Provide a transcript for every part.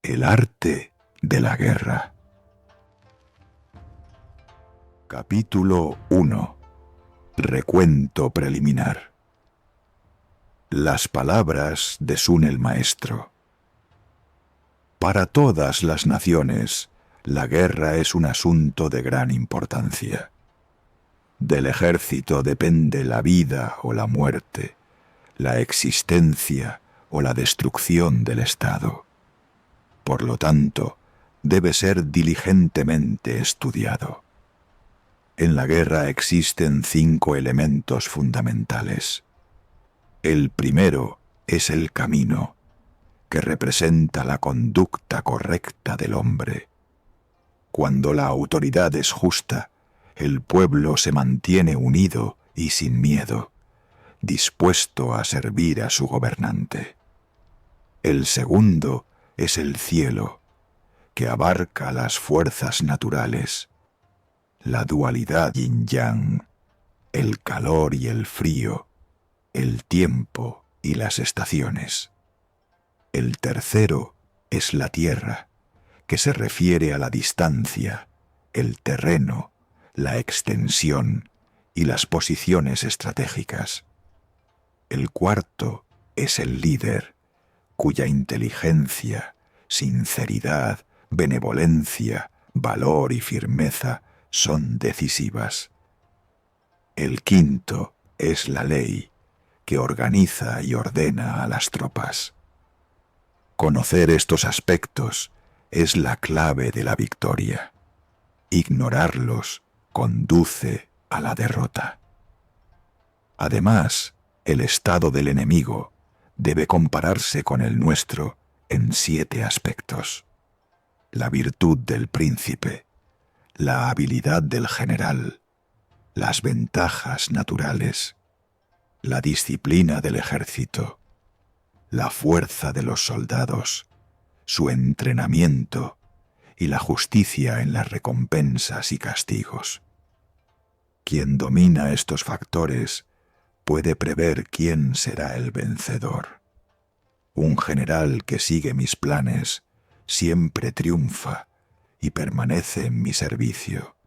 El arte de la guerra. Capítulo 1. Recuento preliminar. Las palabras de Sun el Maestro. Para todas las naciones, la guerra es un asunto de gran importancia. Del ejército depende la vida o la muerte, la existencia o la destrucción del Estado. Por lo tanto, debe ser diligentemente estudiado. En la guerra existen 5 elementos fundamentales. El primero es el camino, que representa la conducta correcta del hombre. Cuando la autoridad es justa, el pueblo se mantiene unido y sin miedo, dispuesto a servir a su gobernante. El segundo es el cielo, que abarca las fuerzas naturales, la dualidad yin-yang, el calor y el frío, el tiempo y las estaciones. El tercero es la tierra, que se refiere a la distancia, el terreno, la extensión y las posiciones estratégicas. El cuarto es el líder, cuya inteligencia, sinceridad, benevolencia, valor y firmeza son decisivas. El quinto es la ley, que organiza y ordena a las tropas. Conocer estos aspectos es la clave de la victoria. Ignorarlos conduce a la derrota. Además, el estado del enemigo debe compararse con el nuestro en 7 aspectos: la virtud del príncipe, la habilidad del general, las ventajas naturales, la disciplina del ejército, la fuerza de los soldados, su entrenamiento y la justicia en las recompensas y castigos. Quien domina estos factores puede prever quién será el vencedor. Un general que sigue mis planes siempre triunfa y permanece en mi servicio.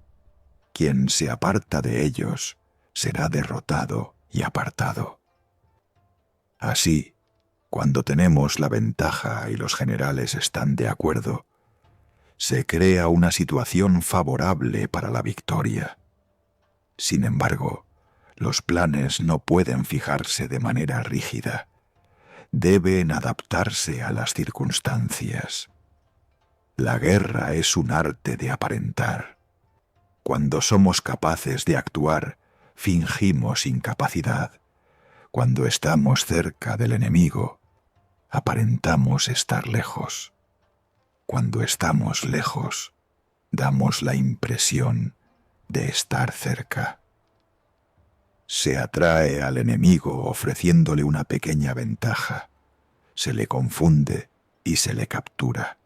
Quien se aparta de ellos será derrotado y apartado. Así, cuando tenemos la ventaja y los generales están de acuerdo, se crea una situación favorable para la victoria. Sin embargo, los planes no pueden fijarse de manera rígida. Deben adaptarse a las circunstancias. La guerra es un arte de aparentar. Cuando somos capaces de actuar, fingimos incapacidad. Cuando estamos cerca del enemigo, aparentamos estar lejos. Cuando estamos lejos, damos la impresión de estar cerca. Se atrae al enemigo ofreciéndole una pequeña ventaja, se le confunde y se le captura.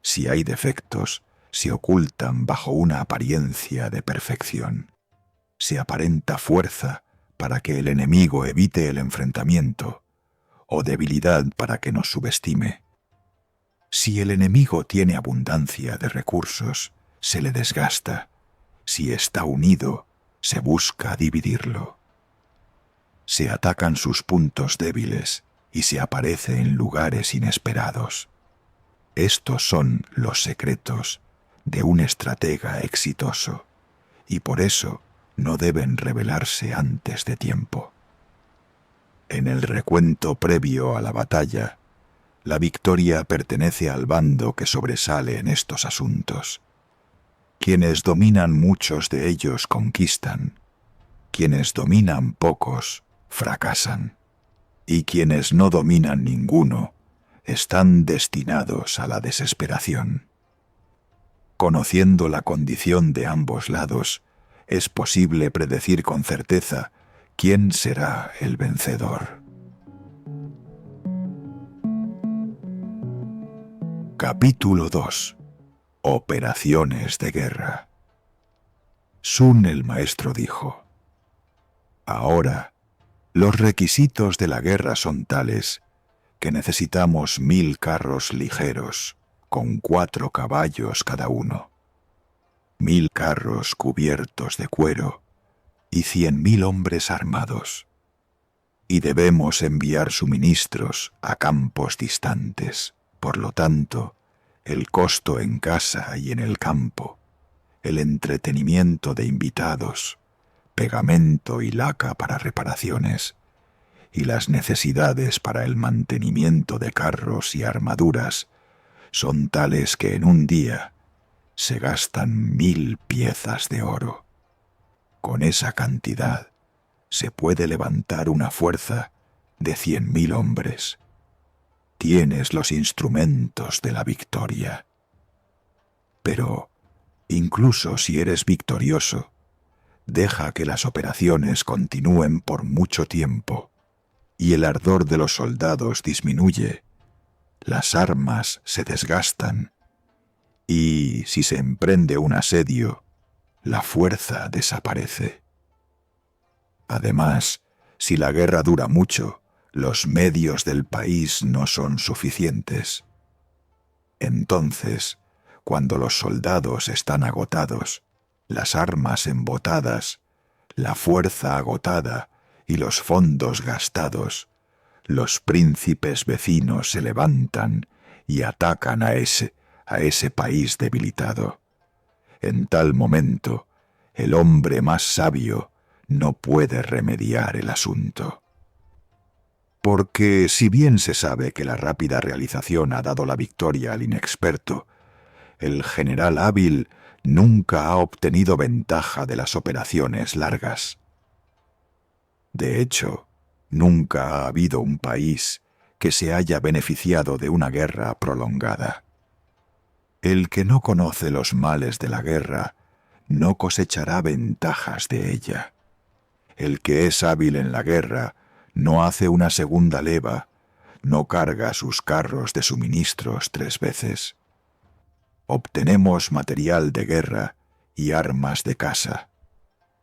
Si hay defectos, se ocultan bajo una apariencia de perfección. Se aparenta fuerza para que el enemigo evite el enfrentamiento, o debilidad para que nos subestime. Si el enemigo tiene abundancia de recursos, se le desgasta. Si está unido, se busca dividirlo. Se atacan sus puntos débiles y se aparece en lugares inesperados. Estos son los secretos de un estratega exitoso, y por eso no deben revelarse antes de tiempo. En el recuento previo a la batalla, la victoria pertenece al bando que sobresale en estos asuntos. Quienes dominan muchos de ellos conquistan, quienes dominan pocos fracasan, y quienes no dominan ninguno están destinados a la desesperación. Conociendo la condición de ambos lados, es posible predecir con certeza quién será el vencedor. Capítulo 2. Operaciones de guerra. Sun el Maestro dijo: Ahora, los requisitos de la guerra son tales que necesitamos 1000 carros ligeros, con 4 caballos cada uno, 1000 carros cubiertos de cuero y 100.000 hombres armados. Y debemos enviar suministros a campos distantes. Por lo tanto, el costo en casa y en el campo, el entretenimiento de invitados, pegamento y laca para reparaciones, y las necesidades para el mantenimiento de carros y armaduras son tales que en un día se gastan 1000 piezas de oro. Con esa cantidad se puede levantar una fuerza de 100.000 hombres. Tienes los instrumentos de la victoria. Pero, incluso si eres victorioso, deja que las operaciones continúen por mucho tiempo y el ardor de los soldados disminuye, las armas se desgastan y, si se emprende un asedio, la fuerza desaparece. Además, si la guerra dura mucho, los medios del país no son suficientes. Entonces, cuando los soldados están agotados, las armas embotadas, la fuerza agotada y los fondos gastados, los príncipes vecinos se levantan y atacan a ese país debilitado. En tal momento, el hombre más sabio no puede remediar el asunto. Porque si bien se sabe que la rápida realización ha dado la victoria al inexperto, el general hábil nunca ha obtenido ventaja de las operaciones largas. De hecho, nunca ha habido un país que se haya beneficiado de una guerra prolongada. El que no conoce los males de la guerra no cosechará ventajas de ella. El que es hábil en la guerra no hace una segunda leva, no carga sus carros de suministros 3 veces. Obtenemos material de guerra y armas de caza,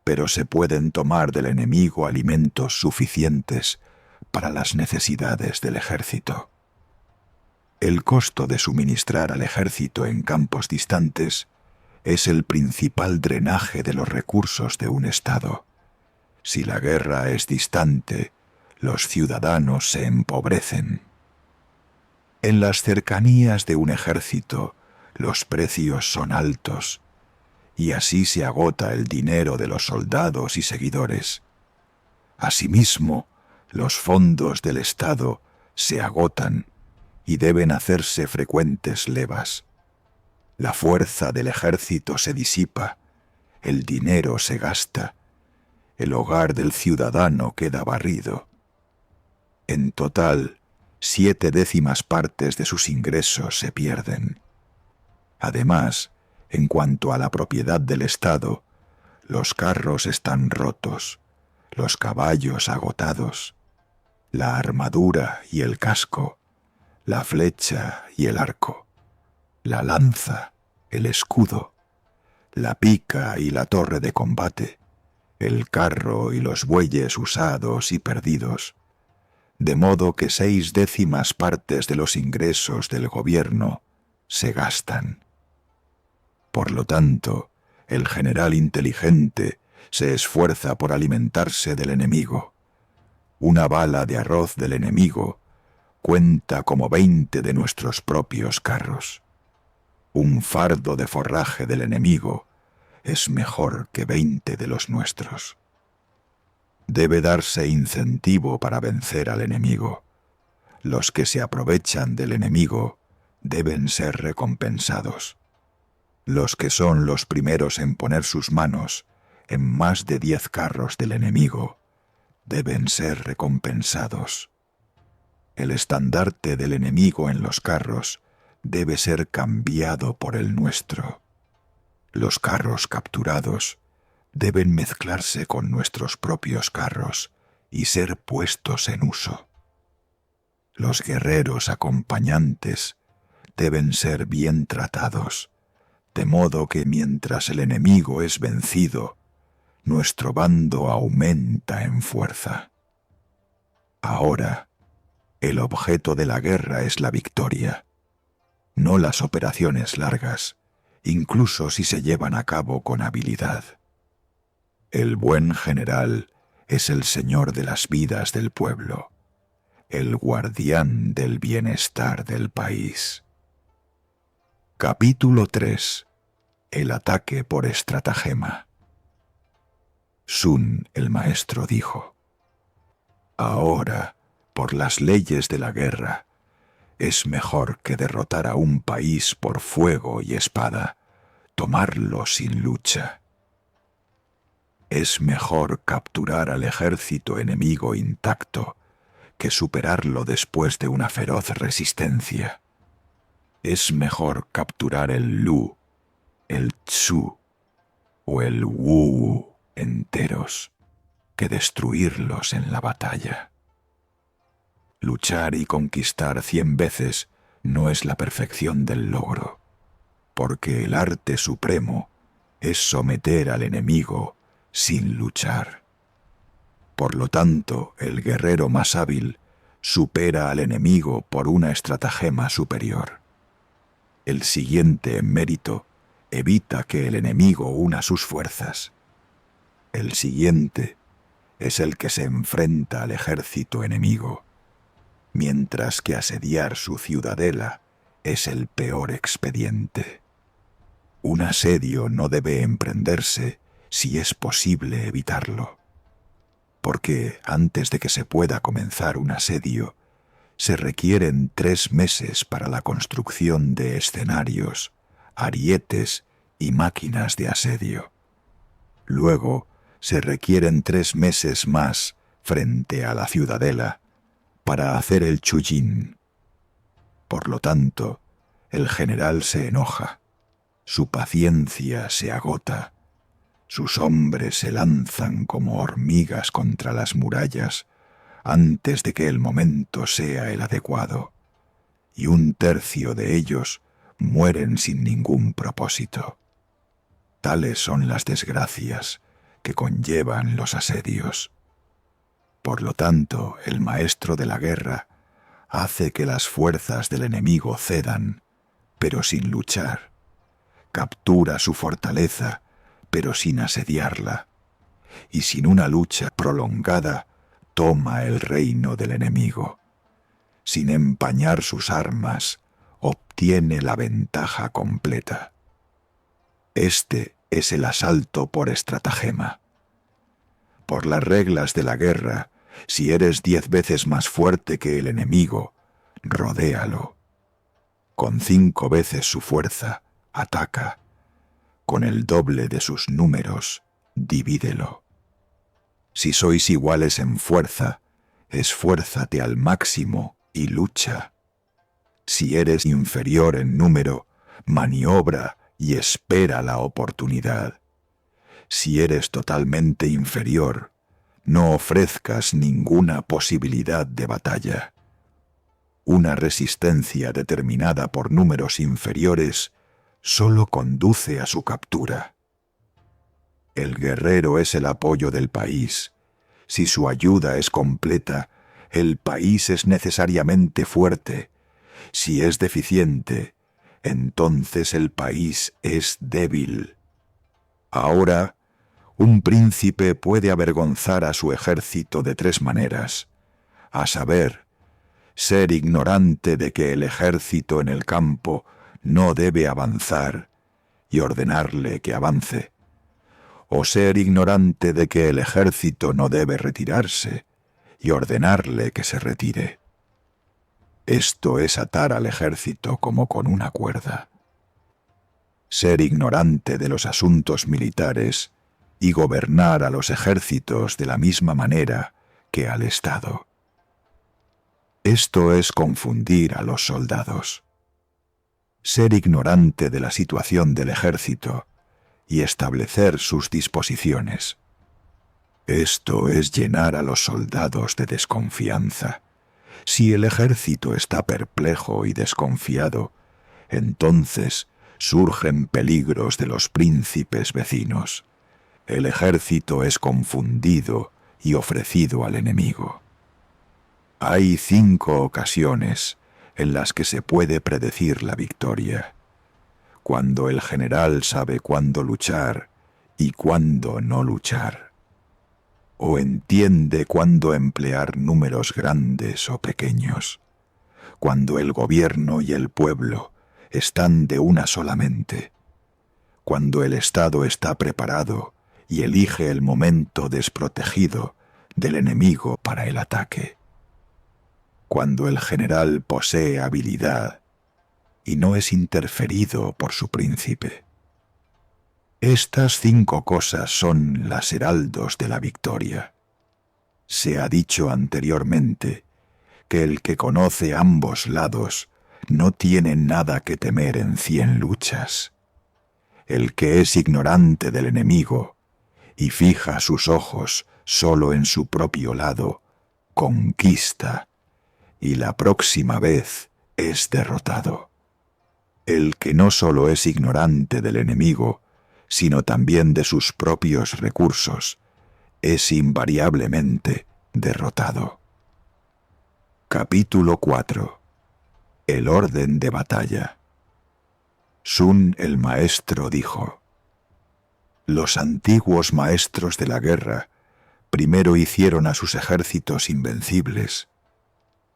pero se pueden tomar del enemigo alimentos suficientes para las necesidades del ejército. El costo de suministrar al ejército en campos distantes es el principal drenaje de los recursos de un Estado. Si la guerra es distante, los ciudadanos se empobrecen. En las cercanías de un ejército, los precios son altos, y así se agota el dinero de los soldados y seguidores. Asimismo, los fondos del Estado se agotan y deben hacerse frecuentes levas. La fuerza del ejército se disipa, el dinero se gasta, el hogar del ciudadano queda barrido. En total, 7/10 partes de sus ingresos se pierden. Además, en cuanto a la propiedad del Estado, los carros están rotos, los caballos agotados, la armadura y el casco, la flecha y el arco, la lanza, el escudo, la pica y la torre de combate, el carro y los bueyes usados y perdidos, de modo que 6/10 partes de los ingresos del gobierno se gastan. Por lo tanto, el general inteligente se esfuerza por alimentarse del enemigo. Una bala de arroz del enemigo cuenta como 20 de nuestros propios carros. Un fardo de forraje del enemigo es mejor que 20 de los nuestros. Debe darse incentivo para vencer al enemigo. Los que se aprovechan del enemigo deben ser recompensados. Los que son los primeros en poner sus manos en más de 10 carros del enemigo deben ser recompensados. El estandarte del enemigo en los carros debe ser cambiado por el nuestro. Los carros capturados deben mezclarse con nuestros propios carros y ser puestos en uso. Los guerreros acompañantes deben ser bien tratados, de modo que mientras el enemigo es vencido, nuestro bando aumenta en fuerza. Ahora, El objeto de la guerra es la victoria, no las operaciones largas, incluso si se llevan a cabo con habilidad. El buen general es el señor de las vidas del pueblo, el guardián del bienestar del país. Capítulo 3. El ataque por estratagema. Sun, el maestro, dijo: Ahora, por las leyes de la guerra, es mejor que derrotar a un país por fuego y espada, tomarlo sin lucha. Es mejor capturar al ejército enemigo intacto que superarlo después de una feroz resistencia. Es mejor capturar el Lu, el Tsu o el Wu enteros que destruirlos en la batalla. Luchar y conquistar 100 veces no es la perfección del logro, porque el arte supremo es someter al enemigo sin luchar. Por lo tanto, el guerrero más hábil supera al enemigo por una estratagema superior. El siguiente en mérito evita que el enemigo una sus fuerzas. El siguiente es el que se enfrenta al ejército enemigo, mientras que asediar su ciudadela es el peor expediente. Un asedio no debe emprenderse si es posible evitarlo, porque antes de que se pueda comenzar un asedio, se requieren 3 meses para la construcción de escenarios, arietes y máquinas de asedio. Luego, se requieren 3 meses más frente a la ciudadela para hacer el chullín. Por lo tanto, el general se enoja, su paciencia se agota, sus hombres se lanzan como hormigas contra las murallas antes de que el momento sea el adecuado, y 1/3 de ellos mueren sin ningún propósito. Tales son las desgracias que conllevan los asedios. Por lo tanto, el maestro de la guerra hace que las fuerzas del enemigo cedan, pero sin luchar. Captura su fortaleza, pero sin asediarla. Y sin una lucha prolongada, toma el reino del enemigo. Sin empañar sus armas, obtiene la ventaja completa. Este es el asalto por estratagema. Por las reglas de la guerra, si eres 10 veces más fuerte que el enemigo, rodéalo. Con 5 veces su fuerza, ataca. Con el doble de sus números, divídelo. Si sois iguales en fuerza, esfuérzate al máximo y lucha. Si eres inferior en número, maniobra y espera la oportunidad. Si eres totalmente inferior, no ofrezcas ninguna posibilidad de batalla. Una resistencia determinada por números inferiores solo conduce a su captura. El guerrero es el apoyo del país. Si su ayuda es completa, el país es necesariamente fuerte. Si es deficiente, entonces el país es débil. Ahora, un príncipe puede avergonzar a su ejército de 3 maneras, a saber, ser ignorante de que el ejército en el campo no debe avanzar y ordenarle que avance, o ser ignorante de que el ejército no debe retirarse y ordenarle que se retire. Esto es atar al ejército como con una cuerda. Ser ignorante de los asuntos militares y gobernar a los ejércitos de la misma manera que al Estado. Esto es confundir a los soldados. Ser ignorante de la situación del ejército y establecer sus disposiciones. Esto es llenar a los soldados de desconfianza. Si el ejército está perplejo y desconfiado, entonces surgen peligros de los príncipes vecinos. El ejército es confundido y ofrecido al enemigo. Hay 5 ocasiones en las que se puede predecir la victoria. Cuando el general sabe cuándo luchar y cuándo no luchar. O entiende cuándo emplear números grandes o pequeños. Cuando el gobierno y el pueblo están de una sola mente. Cuando el Estado está preparado y elige el momento desprotegido del enemigo para el ataque. Cuando el general posee habilidad y no es interferido por su príncipe. Estas 5 cosas son las heraldos de la victoria. Se ha dicho anteriormente que el que conoce ambos lados no tiene nada que temer en 100 luchas. El que es ignorante del enemigo y fija sus ojos solo en su propio lado, conquista, y la próxima vez es derrotado. El que no solo es ignorante del enemigo, sino también de sus propios recursos, es invariablemente derrotado. Capítulo 4. El orden de batalla. Sun el maestro dijo: los antiguos maestros de la guerra primero hicieron a sus ejércitos invencibles,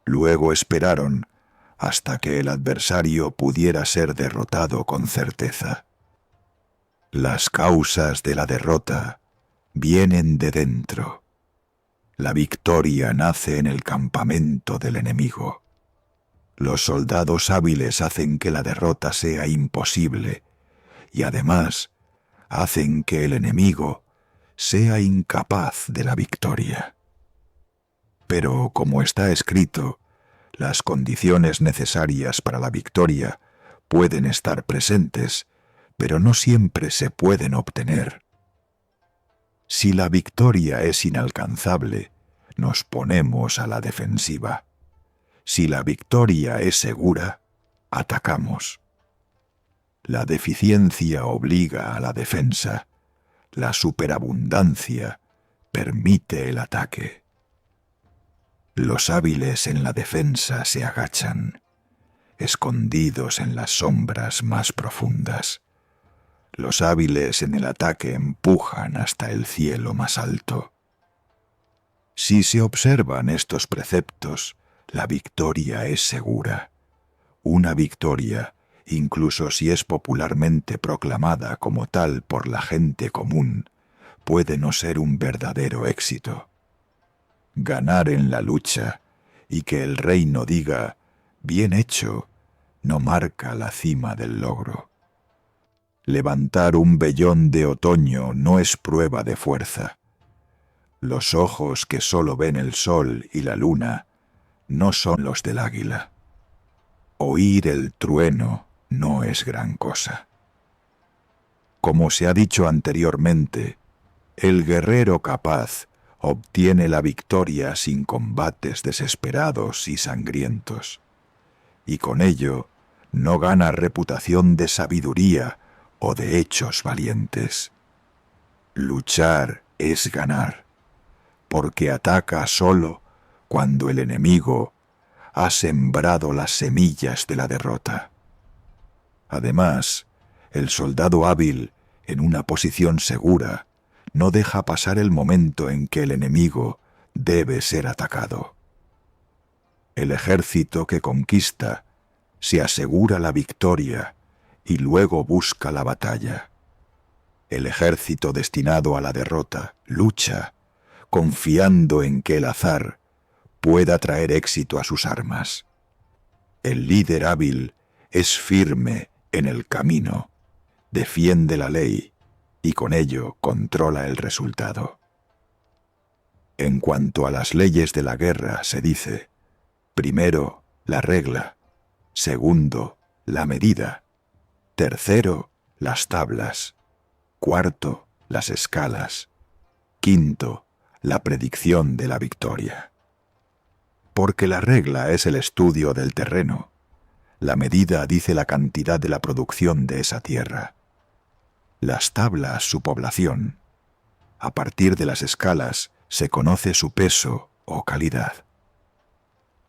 luego esperaron hasta que el adversario pudiera ser derrotado con certeza. Las causas de la derrota vienen de dentro. La victoria nace en el campamento del enemigo. Los soldados hábiles hacen que la derrota sea imposible y además hacen que el enemigo sea incapaz de la victoria. Pero, como está escrito, las condiciones necesarias para la victoria pueden estar presentes, pero no siempre se pueden obtener. Si la victoria es inalcanzable, nos ponemos a la defensiva. Si la victoria es segura, atacamos. La deficiencia obliga a la defensa. La superabundancia permite el ataque. Los hábiles en la defensa se agachan, escondidos en las sombras más profundas. Los hábiles en el ataque empujan hasta el cielo más alto. Si se observan estos preceptos, la victoria es segura. Una victoria, incluso si es popularmente proclamada como tal por la gente común, puede no ser un verdadero éxito. Ganar en la lucha y que el reino diga «bien hecho» no marca la cima del logro. Levantar un vellón de otoño no es prueba de fuerza. Los ojos que solo ven el sol y la luna no son los del águila. Oír el trueno no es gran cosa. Como se ha dicho anteriormente, el guerrero capaz obtiene la victoria sin combates desesperados y sangrientos, y con ello no gana reputación de sabiduría o de hechos valientes. Luchar es ganar, porque ataca solo cuando el enemigo ha sembrado las semillas de la derrota. Además, el soldado hábil, en una posición segura, no deja pasar el momento en que el enemigo debe ser atacado. El ejército que conquista se asegura la victoria y luego busca la batalla. El ejército destinado a la derrota lucha, confiando en que el azar pueda traer éxito a sus armas. El líder hábil es firme en el camino, defiende la ley y con ello controla el resultado. En cuanto a las leyes de la guerra se dice: primero, la regla; segundo, la medida; tercero, las tablas; cuarto, las escalas; quinto, la predicción de la victoria. Porque la regla es el estudio del terreno. La medida dice la cantidad de la producción de esa tierra. Las tablas su población. A partir de las escalas se conoce su peso o calidad.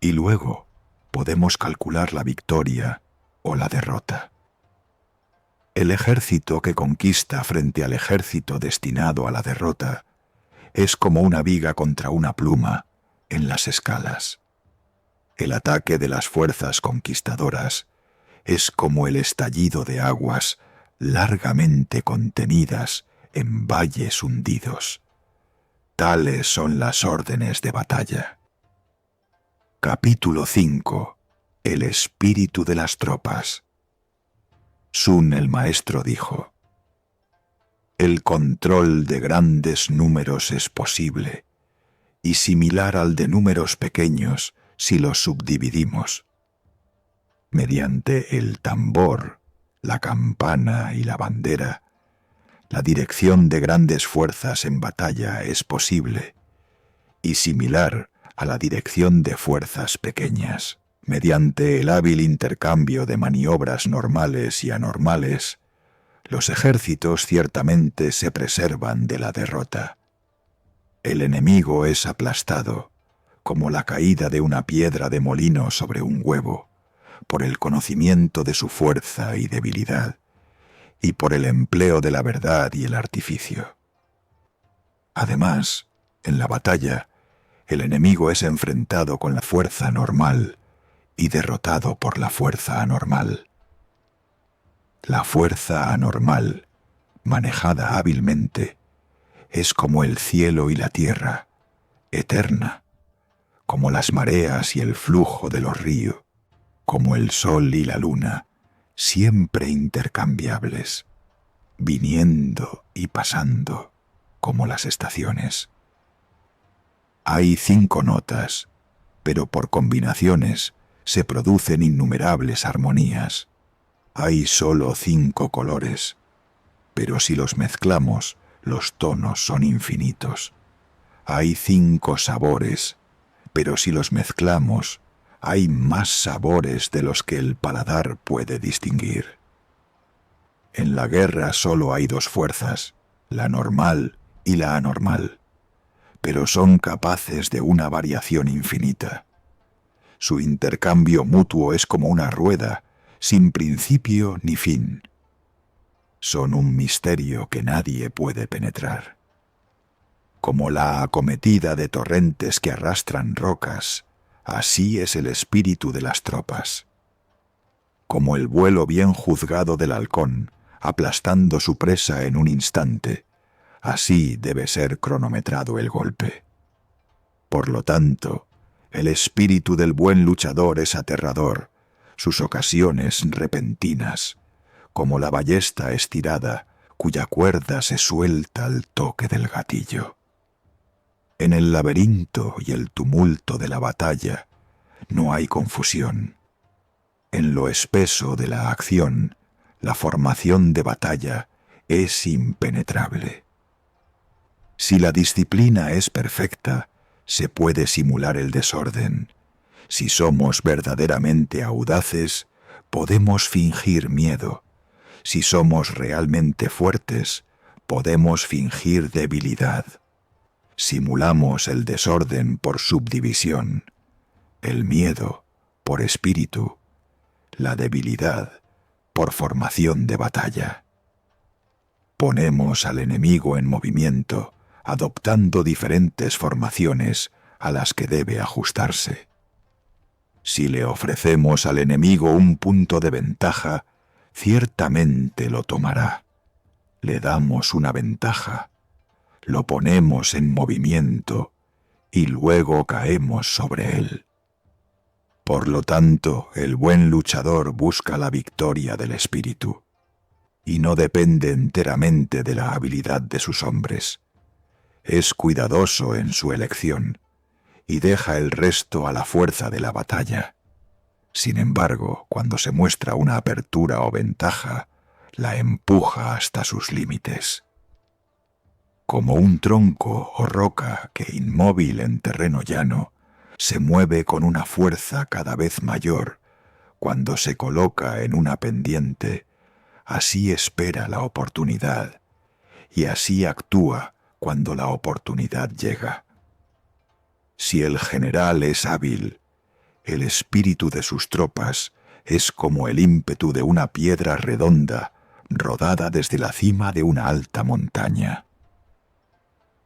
Y luego podemos calcular la victoria o la derrota. El ejército que conquista frente al ejército destinado a la derrota es como una viga contra una pluma en las escalas. El ataque de las fuerzas conquistadoras es como el estallido de aguas largamente contenidas en valles hundidos. Tales son las órdenes de batalla. Capítulo 5. El espíritu de las tropas. Sun el maestro dijo: el control de grandes números es posible y similar al de números pequeños si los subdividimos. Mediante el tambor, la campana y la bandera, la dirección de grandes fuerzas en batalla es posible y similar a la dirección de fuerzas pequeñas. Mediante el hábil intercambio de maniobras normales y anormales, los ejércitos ciertamente se preservan de la derrota. El enemigo es aplastado, como la caída de una piedra de molino sobre un huevo, por el conocimiento de su fuerza y debilidad, y por el empleo de la verdad y el artificio. Además, en la batalla, el enemigo es enfrentado con la fuerza normal y derrotado por la fuerza anormal. La fuerza anormal, manejada hábilmente, es como el cielo y la tierra, eterna, como las mareas y el flujo de los ríos, como el sol y la luna, siempre intercambiables, viniendo y pasando, como las estaciones. Hay 5 notas, pero por combinaciones se producen innumerables armonías. Hay solo 5 colores, pero si los mezclamos, los tonos son infinitos. Hay 5 sabores, pero si los mezclamos, hay más sabores de los que el paladar puede distinguir. En la guerra solo hay 2 fuerzas, la normal y la anormal, pero son capaces de una variación infinita. Su intercambio mutuo es como una rueda, sin principio ni fin. Son un misterio que nadie puede penetrar. Como la acometida de torrentes que arrastran rocas, así es el espíritu de las tropas. Como el vuelo bien juzgado del halcón, aplastando su presa en un instante, así debe ser cronometrado el golpe. Por lo tanto, el espíritu del buen luchador es aterrador, sus ocasiones repentinas, como la ballesta estirada cuya cuerda se suelta al toque del gatillo. En el laberinto y el tumulto de la batalla no hay confusión. En lo espeso de la acción, la formación de batalla es impenetrable. Si la disciplina es perfecta, se puede simular el desorden. Si somos verdaderamente audaces, podemos fingir miedo. Si somos realmente fuertes, podemos fingir debilidad. Simulamos el desorden por subdivisión, el miedo por espíritu, la debilidad por formación de batalla. Ponemos al enemigo en movimiento, adoptando diferentes formaciones a las que debe ajustarse. Si le ofrecemos al enemigo un punto de ventaja, ciertamente lo tomará. Le damos una ventaja, lo ponemos en movimiento y luego caemos sobre él. Por lo tanto, el buen luchador busca la victoria del espíritu y no depende enteramente de la habilidad de sus hombres. Es cuidadoso en su elección y deja el resto a la fuerza de la batalla. Sin embargo, cuando se muestra una apertura o ventaja, la empuja hasta sus límites. Como un tronco o roca que, inmóvil en terreno llano, se mueve con una fuerza cada vez mayor cuando se coloca en una pendiente, así espera la oportunidad y así actúa cuando la oportunidad llega. Si el general es hábil, El espíritu de sus tropas es como el ímpetu de una piedra redonda rodada desde la cima de una alta montaña.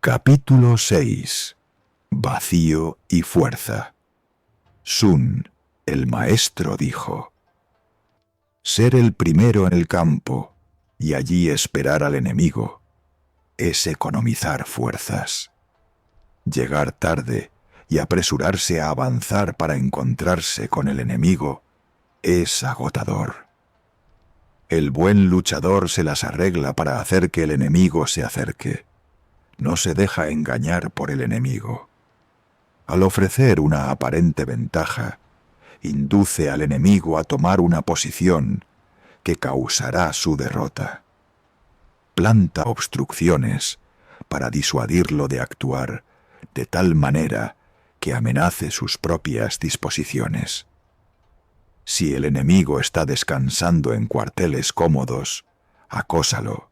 Capítulo 6. Vacío y fuerza. Sun, el maestro, dijo: ser el primero en el campo y allí esperar al enemigo es economizar fuerzas. Llegar tarde y apresurarse a avanzar para encontrarse con el enemigo es agotador. El buen luchador se las arregla para hacer que el enemigo se acerque. No se deja engañar por el enemigo. Al ofrecer una aparente ventaja, induce al enemigo a tomar una posición que causará su derrota. Planta obstrucciones para disuadirlo de actuar de tal manera que amenace sus propias disposiciones. Si el enemigo está descansando en cuarteles cómodos, acósalo.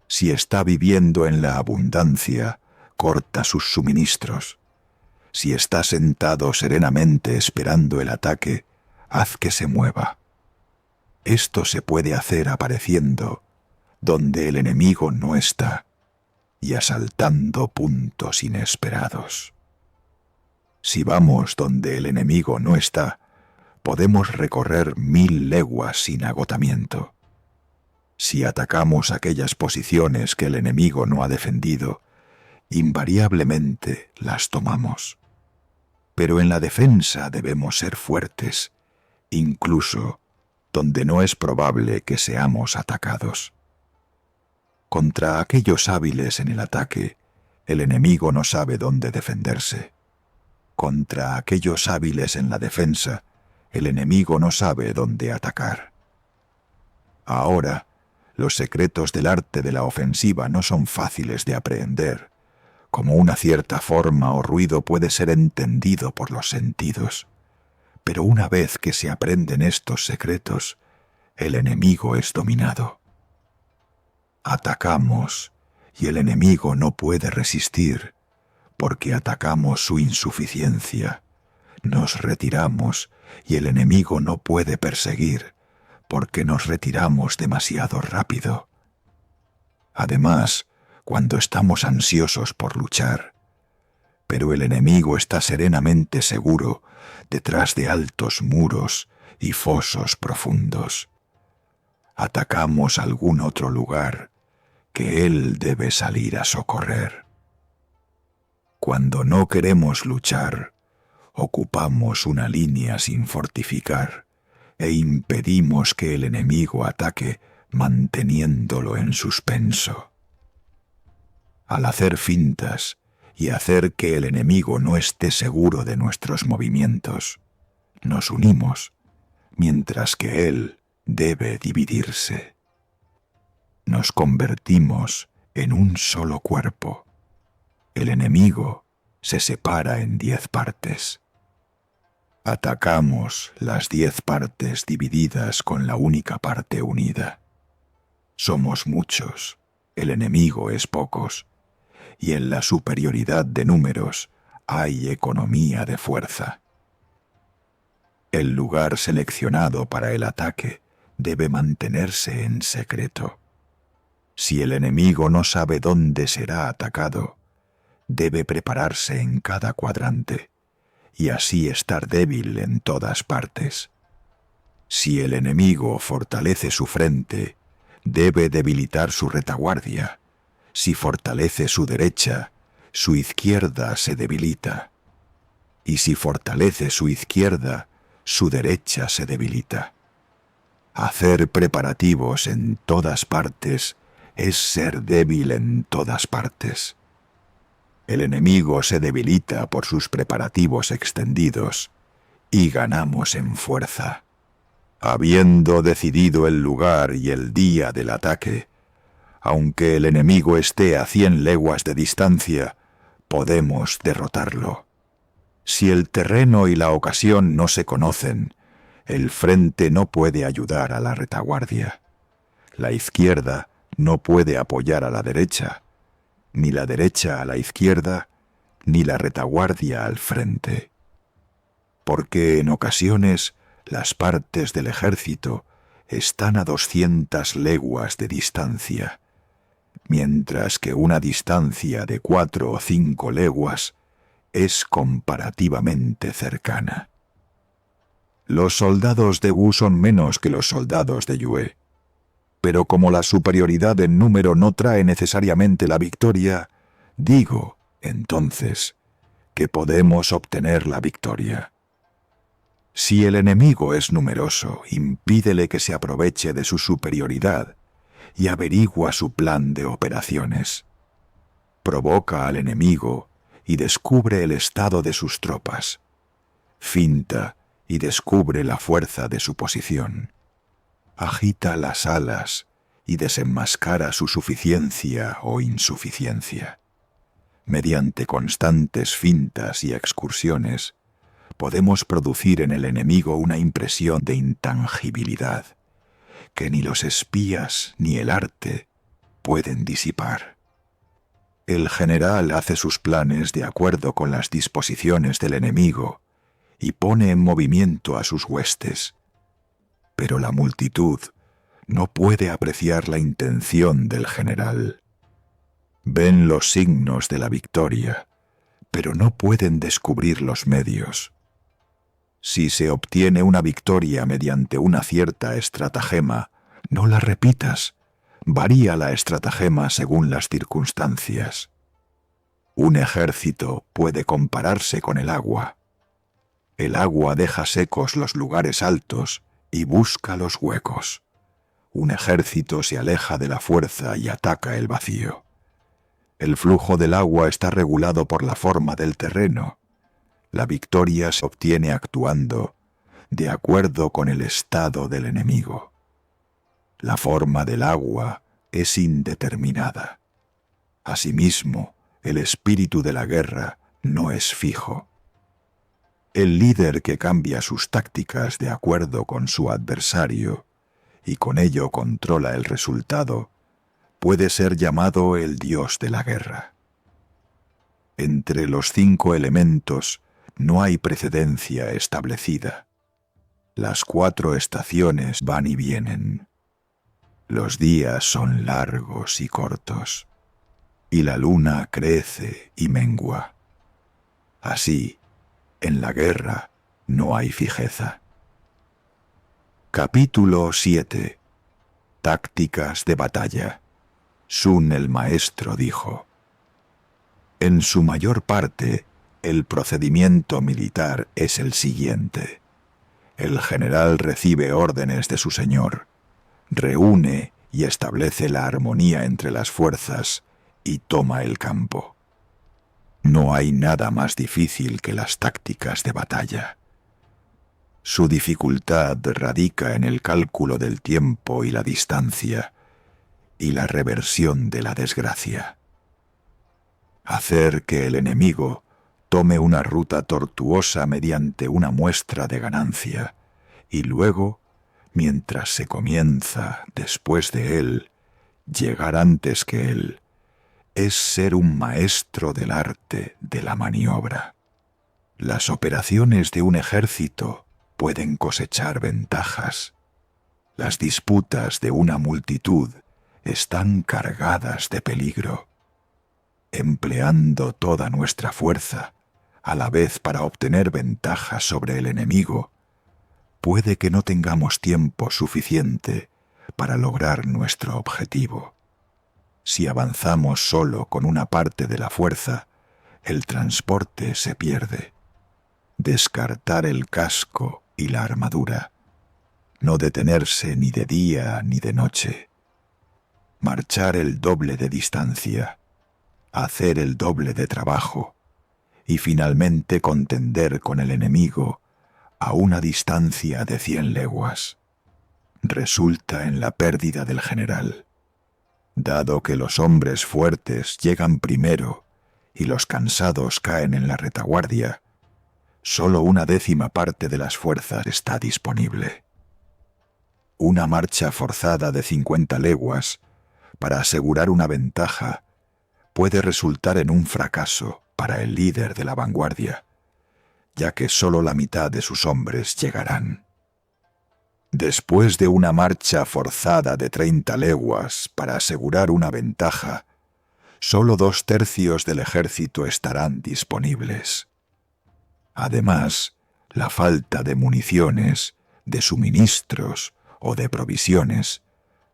Si está viviendo en la abundancia, corta sus suministros. Si está sentado serenamente esperando el ataque, haz que se mueva. Esto se puede hacer apareciendo donde el enemigo no está y asaltando puntos inesperados. Si vamos donde el enemigo no está, podemos recorrer 1000 leguas sin agotamiento. Si atacamos aquellas posiciones que el enemigo no ha defendido, invariablemente las tomamos. Pero en la defensa debemos ser fuertes, incluso donde no es probable que seamos atacados. Contra aquellos hábiles en el ataque, el enemigo no sabe dónde defenderse. Contra aquellos hábiles en la defensa, el enemigo no sabe dónde atacar. Ahora, los secretos del arte de la ofensiva no son fáciles de aprehender, como una cierta forma o ruido puede ser entendido por los sentidos. Pero una vez que se aprenden estos secretos, el enemigo es dominado. Atacamos y el enemigo no puede resistir, porque atacamos su insuficiencia. Nos retiramos y el enemigo no puede perseguir, porque nos retiramos demasiado rápido. Además, cuando estamos ansiosos por luchar, pero el enemigo está serenamente seguro detrás de altos muros y fosos profundos, atacamos algún otro lugar que él debe salir a socorrer. Cuando no queremos luchar, ocupamos una línea sin fortificar e impedimos que el enemigo ataque manteniéndolo en suspenso. Al hacer fintas y hacer que el enemigo no esté seguro de nuestros movimientos, nos unimos, mientras que él debe dividirse. Nos convertimos en un solo cuerpo. El enemigo se separa en 10 partes. Atacamos las 10 partes divididas con la única parte unida. Somos muchos, el enemigo es pocos, y en la superioridad de números hay economía de fuerza. El lugar seleccionado para el ataque debe mantenerse en secreto. Si el enemigo no sabe dónde será atacado, debe prepararse en cada cuadrante y así estar débil en todas partes. Si el enemigo fortalece su frente, debe debilitar su retaguardia. Si fortalece su derecha, su izquierda se debilita. Y si fortalece su izquierda, su derecha se debilita. Hacer preparativos en todas partes es ser débil en todas partes. El enemigo se debilita por sus preparativos extendidos y ganamos en fuerza. Habiendo decidido el lugar y el día del ataque, aunque el enemigo esté a 100 leguas de distancia, podemos derrotarlo. Si el terreno y la ocasión no se conocen, el frente no puede ayudar a la retaguardia. La izquierda no puede apoyar a la derecha, ni la derecha a la izquierda, ni la retaguardia al frente. porque en ocasiones las partes del ejército están a 200 leguas de distancia, mientras que una distancia de 4 o 5 leguas es comparativamente cercana. Los soldados de Wu son menos que los soldados de Yue, pero como la superioridad en número no trae necesariamente la victoria, digo, entonces, que podemos obtener la victoria. Si el enemigo es numeroso, impídele que se aproveche de su superioridad y averigua su plan de operaciones. Provoca al enemigo y descubre el estado de sus tropas. Finta y descubre la fuerza de su posición. Agita las alas y desenmascara su suficiencia o insuficiencia. Mediante constantes fintas y excursiones, podemos producir en el enemigo una impresión de intangibilidad que ni los espías ni el arte pueden disipar. El general hace sus planes de acuerdo con las disposiciones del enemigo y pone en movimiento a sus huestes, pero la multitud no puede apreciar la intención del general. Ven los signos de la victoria, pero no pueden descubrir los medios. Si se obtiene una victoria mediante una cierta estratagema, no la repitas. Varía la estratagema según las circunstancias. Un ejército puede compararse con el agua. El agua deja secos los lugares altos y busca los huecos. Un ejército se aleja de la fuerza y ataca el vacío. El flujo del agua está regulado por la forma del terreno. La victoria se obtiene actuando de acuerdo con el estado del enemigo. La forma del agua es indeterminada. Asimismo, el espíritu de la guerra no es fijo. El líder que cambia sus tácticas de acuerdo con su adversario y con ello controla el resultado, puede ser llamado el dios de la guerra. Entre los 5 elementos no hay precedencia establecida. Las 4 estaciones van y vienen. Los días son largos y cortos, y la luna crece y mengua. Así, en la guerra no hay fijeza. Capítulo 7. Tácticas de batalla. Sun el maestro dijo: en su mayor parte, el procedimiento militar es el siguiente. El general recibe órdenes de su señor, reúne y establece la armonía entre las fuerzas y toma el campo. No hay nada más difícil que las tácticas de batalla. Su dificultad radica en el cálculo del tiempo y la distancia, y la reversión de la desgracia. Hacer que el enemigo tome una ruta tortuosa mediante una muestra de ganancia, y luego, mientras se comienza después de él, llegar antes que él, es ser un maestro del arte de la maniobra. Las operaciones de un ejército pueden cosechar ventajas. Las disputas de una multitud están cargadas de peligro. Empleando toda nuestra fuerza, a la vez para obtener ventajas sobre el enemigo, puede que no tengamos tiempo suficiente para lograr nuestro objetivo. Si avanzamos solo con una parte de la fuerza, el transporte se pierde. Descartar el casco y la armadura. No detenerse ni de día ni de noche. Marchar el doble de distancia. Hacer el doble de trabajo. Y finalmente contender con el enemigo a una distancia de 100 leguas. Resulta en la pérdida del general. Dado que los hombres fuertes llegan primero y los cansados caen en la retaguardia, solo 1/10 parte de las fuerzas está disponible. Una marcha forzada de 50 leguas para asegurar una ventaja puede resultar en un fracaso para el líder de la vanguardia, ya que solo la mitad de sus hombres llegarán. Después de una marcha forzada de 30 leguas para asegurar una ventaja, solo 2/3 del ejército estarán disponibles. Además, la falta de municiones, de suministros o de provisiones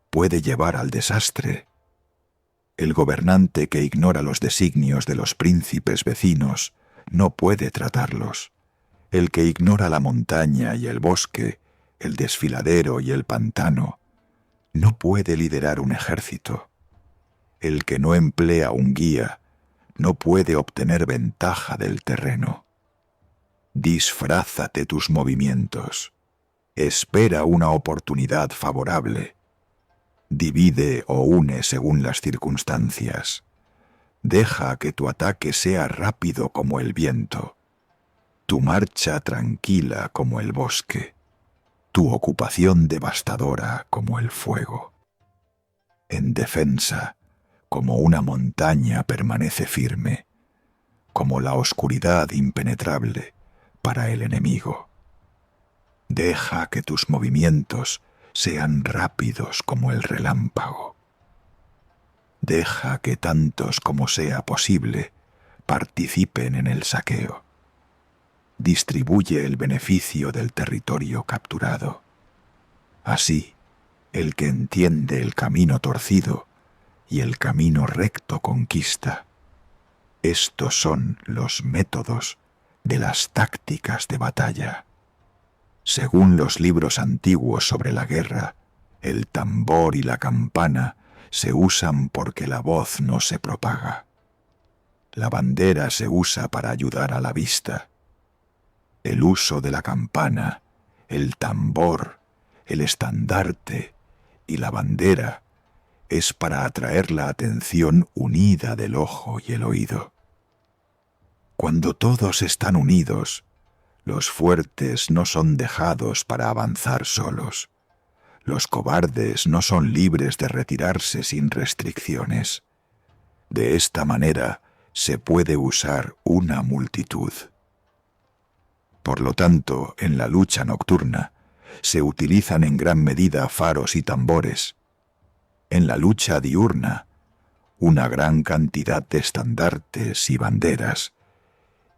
puede llevar al desastre. El gobernante que ignora los designios de los príncipes vecinos no puede tratarlos. El que ignora la montaña y el bosque, el desfiladero y el pantano, no puede liderar un ejército. El que no emplea un guía no puede obtener ventaja del terreno. Disfrázate tus movimientos. Espera una oportunidad favorable. Divide o une según las circunstancias. Deja que tu ataque sea rápido como el viento, tu marcha tranquila como el bosque, tu ocupación devastadora como el fuego. En defensa, como una montaña permanece firme, como la oscuridad impenetrable para el enemigo. Deja que tus movimientos sean rápidos como el relámpago. Deja que tantos como sea posible participen en el saqueo. Distribuye el beneficio del territorio capturado. Así, el que entiende el camino torcido y el camino recto conquista. Estos son los métodos de las tácticas de batalla. Según los libros antiguos sobre la guerra, el tambor y la campana se usan porque la voz no se propaga. La bandera se usa para ayudar a la vista. El uso de la campana, el tambor, el estandarte y la bandera es para atraer la atención unida del ojo y el oído. Cuando todos están unidos, los fuertes no son dejados para avanzar solos. Los cobardes no son libres de retirarse sin restricciones. De esta manera se puede usar una multitud. Por lo tanto, en la lucha nocturna, se utilizan en gran medida faros y tambores. En la lucha diurna, una gran cantidad de estandartes y banderas,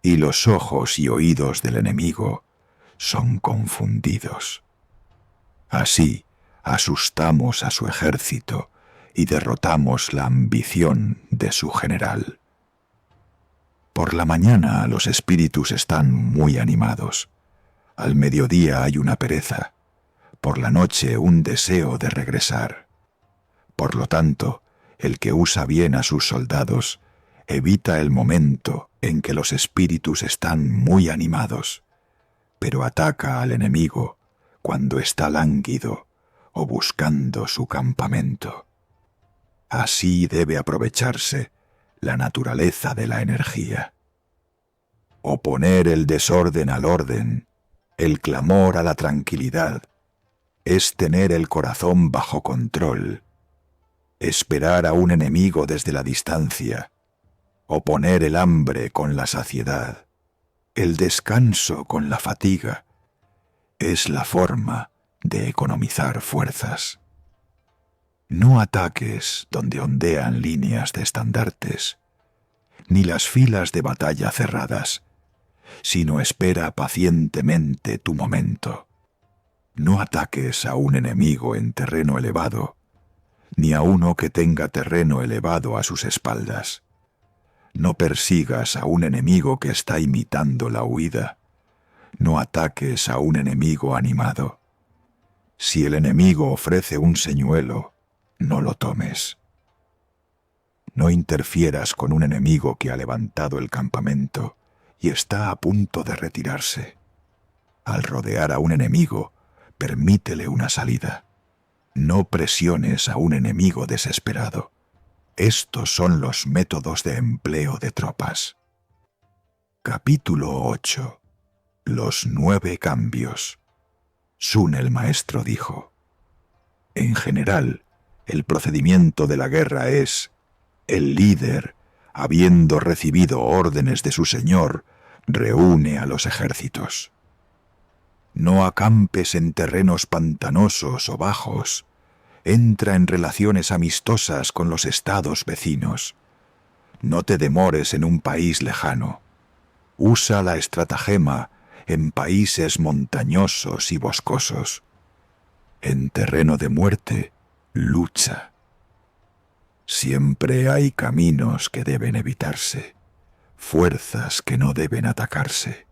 y los ojos y oídos del enemigo son confundidos. Así, asustamos a su ejército y derrotamos la ambición de su general. Por la mañana los espíritus están muy animados. Al mediodía hay una pereza. Por la noche un deseo de regresar. Por lo tanto, el que usa bien a sus soldados evita el momento en que los espíritus están muy animados, pero ataca al enemigo cuando está lánguido o buscando su campamento. Así debe aprovecharse la naturaleza de la energía. Oponer el desorden al orden, el clamor a la tranquilidad, es tener el corazón bajo control, esperar a un enemigo desde la distancia, oponer el hambre con la saciedad, el descanso con la fatiga, es la forma de economizar fuerzas. No ataques donde ondean líneas de estandartes, ni las filas de batalla cerradas, sino espera pacientemente tu momento. No ataques a un enemigo en terreno elevado, ni a uno que tenga terreno elevado a sus espaldas. No persigas a un enemigo que está imitando la huida. No ataques a un enemigo animado. Si el enemigo ofrece un señuelo, no lo tomes. No interfieras con un enemigo que ha levantado el campamento y está a punto de retirarse. Al rodear a un enemigo, permítele una salida. No presiones a un enemigo desesperado. Estos son los métodos de empleo de tropas. Capítulo 8. Los 9 cambios. Sun el maestro dijo: en general, el procedimiento de la guerra es: el líder, habiendo recibido órdenes de su señor, Reúne a los ejércitos. No acampes en terrenos pantanosos o bajos. Entra en relaciones amistosas con los estados vecinos. No te demores en un país lejano. Usa la estratagema en países montañosos y boscosos. En terreno de muerte, lucha. Siempre hay caminos que deben evitarse, fuerzas que no deben atacarse,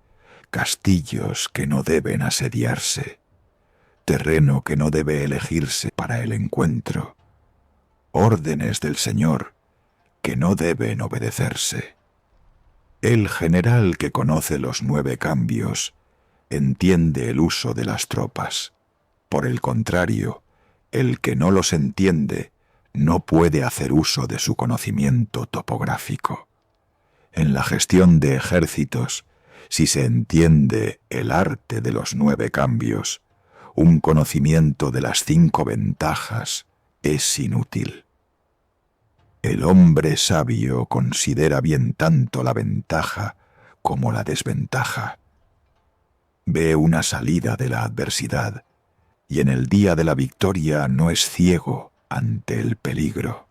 castillos que no deben asediarse, terreno que no debe elegirse para el encuentro, órdenes del Señor que no deben obedecerse. El general que conoce los 9 cambios entiende el uso de las tropas. Por el contrario, el que no los entiende no puede hacer uso de su conocimiento topográfico. En la gestión de ejércitos, si se entiende el arte de los 9 cambios, un conocimiento de las 5 ventajas es inútil. El hombre sabio considera bien tanto la ventaja como la desventaja. Ve una salida de la adversidad y en el día de la victoria no es ciego ante el peligro.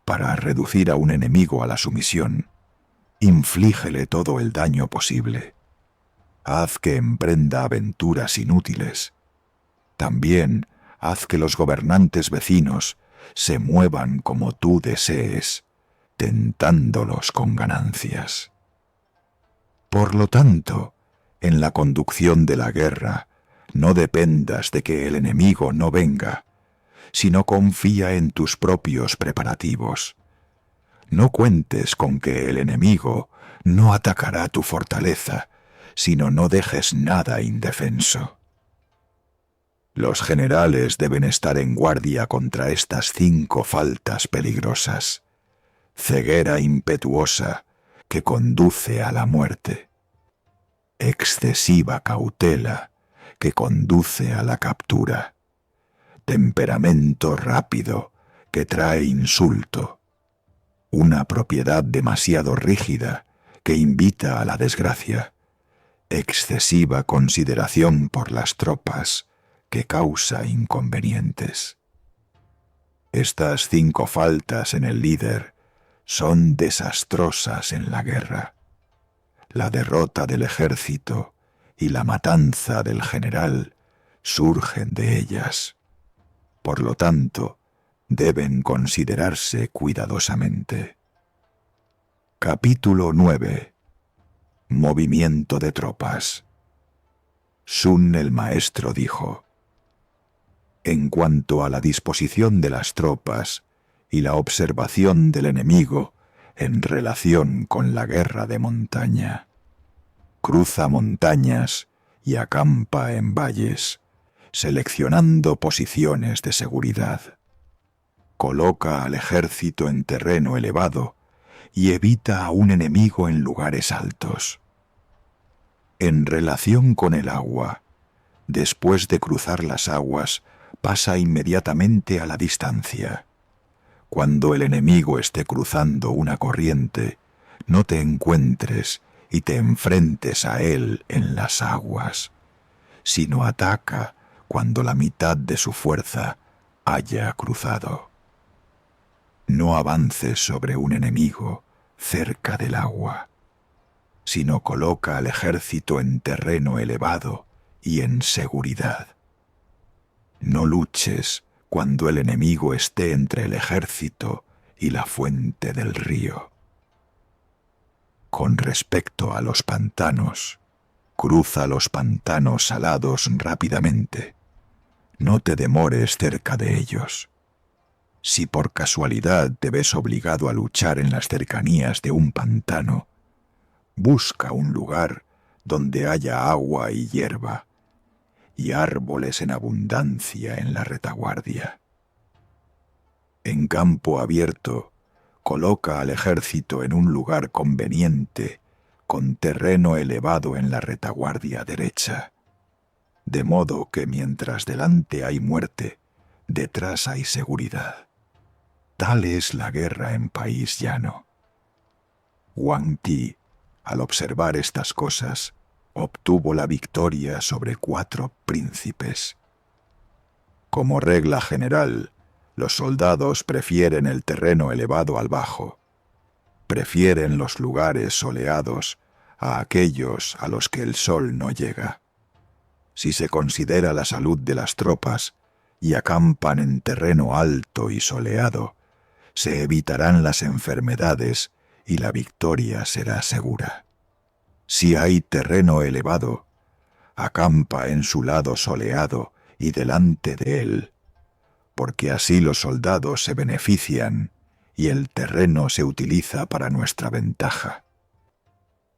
Para reducir a un enemigo a la sumisión, inflígele todo el daño posible. Haz que emprenda aventuras inútiles. También haz que los gobernantes vecinos se muevan como tú desees, tentándolos con ganancias. Por lo tanto, en la conducción de la guerra, no dependas de que el enemigo no venga, sino confía en tus propios preparativos. No cuentes con que el enemigo no atacará tu fortaleza, sino no dejes nada indefenso. Los generales deben estar en guardia contra estas 5 faltas peligrosas. Ceguera impetuosa que conduce a la muerte. Excesiva cautela que conduce a la captura. Temperamento rápido que trae insulto. Una propiedad demasiado rígida que invita a la desgracia. Excesiva consideración por las tropas que causa inconvenientes. Estas 5 faltas en el líder son desastrosas en la guerra. La derrota del ejército y la matanza del general surgen de ellas. Por lo tanto, deben considerarse cuidadosamente. Capítulo 9. Movimiento de tropas. Sun el maestro dijo: en cuanto a la disposición de las tropas y la observación del enemigo en relación con la guerra de montaña, cruza montañas y acampa en valles, seleccionando posiciones de seguridad. Coloca al ejército en terreno elevado y evita a un enemigo en lugares altos. En relación con el agua, después de cruzar las aguas, pasa inmediatamente a la distancia. Cuando el enemigo esté cruzando una corriente, no te encuentres y te enfrentes a él en las aguas, sino ataca cuando la mitad de su fuerza haya cruzado. No avances sobre un enemigo cerca del agua, sino coloca al ejército en terreno elevado y en seguridad. No luches cuando el enemigo esté entre el ejército y la fuente del río. Con respecto a los pantanos, cruza los pantanos salados rápidamente. No te demores cerca de ellos. Si por casualidad te ves obligado a luchar en las cercanías de un pantano, busca un lugar donde haya agua y hierba, y árboles en abundancia en la retaguardia. En campo abierto, coloca al ejército en un lugar conveniente, con terreno elevado en la retaguardia derecha, de modo que mientras delante hay muerte, detrás hay seguridad. Tal es la guerra en país llano. Wang Ti al observar estas cosas, obtuvo la victoria sobre 4 príncipes. Como regla general, los soldados prefieren el terreno elevado al bajo. Prefieren los lugares soleados a aquellos a los que el sol no llega. Si se considera la salud de las tropas y acampan en terreno alto y soleado, se evitarán las enfermedades y la victoria será segura. Si hay terreno elevado, acampa en su lado soleado y delante de él, porque así los soldados se benefician y el terreno se utiliza para nuestra ventaja.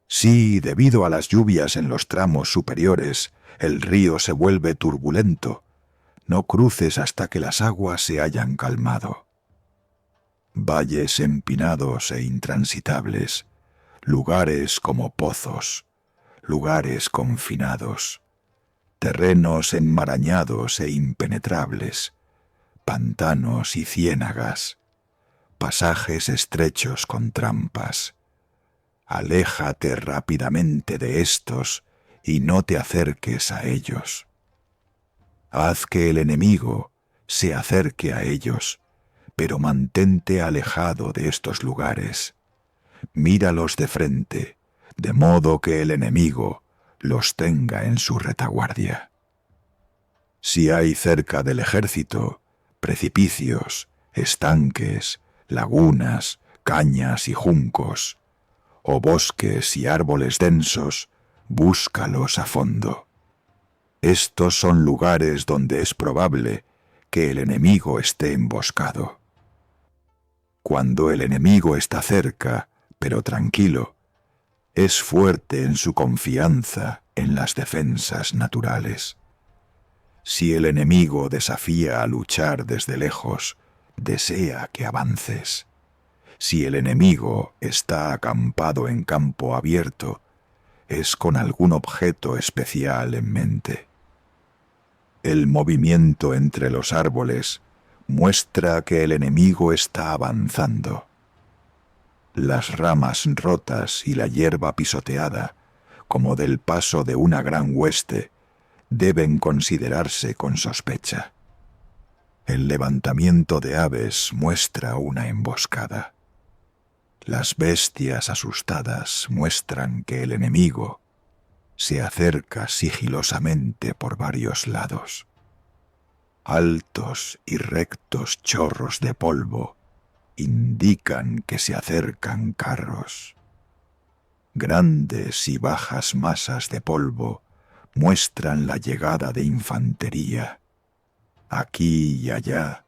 Si, debido a las lluvias en los tramos superiores, el río se vuelve turbulento, no cruces hasta que las aguas se hayan calmado. Valles empinados e intransitables, lugares como pozos, lugares confinados, terrenos enmarañados e impenetrables, pantanos y ciénagas, pasajes estrechos con trampas. Aléjate rápidamente de estos y no te acerques a ellos. Haz que el enemigo se acerque a ellos, pero mantente alejado de estos lugares. Míralos de frente, de modo que el enemigo los tenga en su retaguardia. Si hay cerca del ejército precipicios, estanques, lagunas, cañas y juncos, o bosques y árboles densos, búscalos a fondo. Estos son lugares donde es probable que el enemigo esté emboscado. Cuando el enemigo está cerca, pero tranquilo, es fuerte en su confianza en las defensas naturales. Si el enemigo desafía a luchar desde lejos, desea que avances. Si el enemigo está acampado en campo abierto, es con algún objeto especial en mente. El movimiento entre los árboles muestra que el enemigo está avanzando. Las ramas rotas y la hierba pisoteada, como del paso de una gran hueste, deben considerarse con sospecha. El levantamiento de aves muestra una emboscada. Las bestias asustadas muestran que el enemigo se acerca sigilosamente por varios lados. Altos y rectos chorros de polvo indican que se acercan carros. Grandes y bajas masas de polvo muestran la llegada de infantería. Aquí y allá,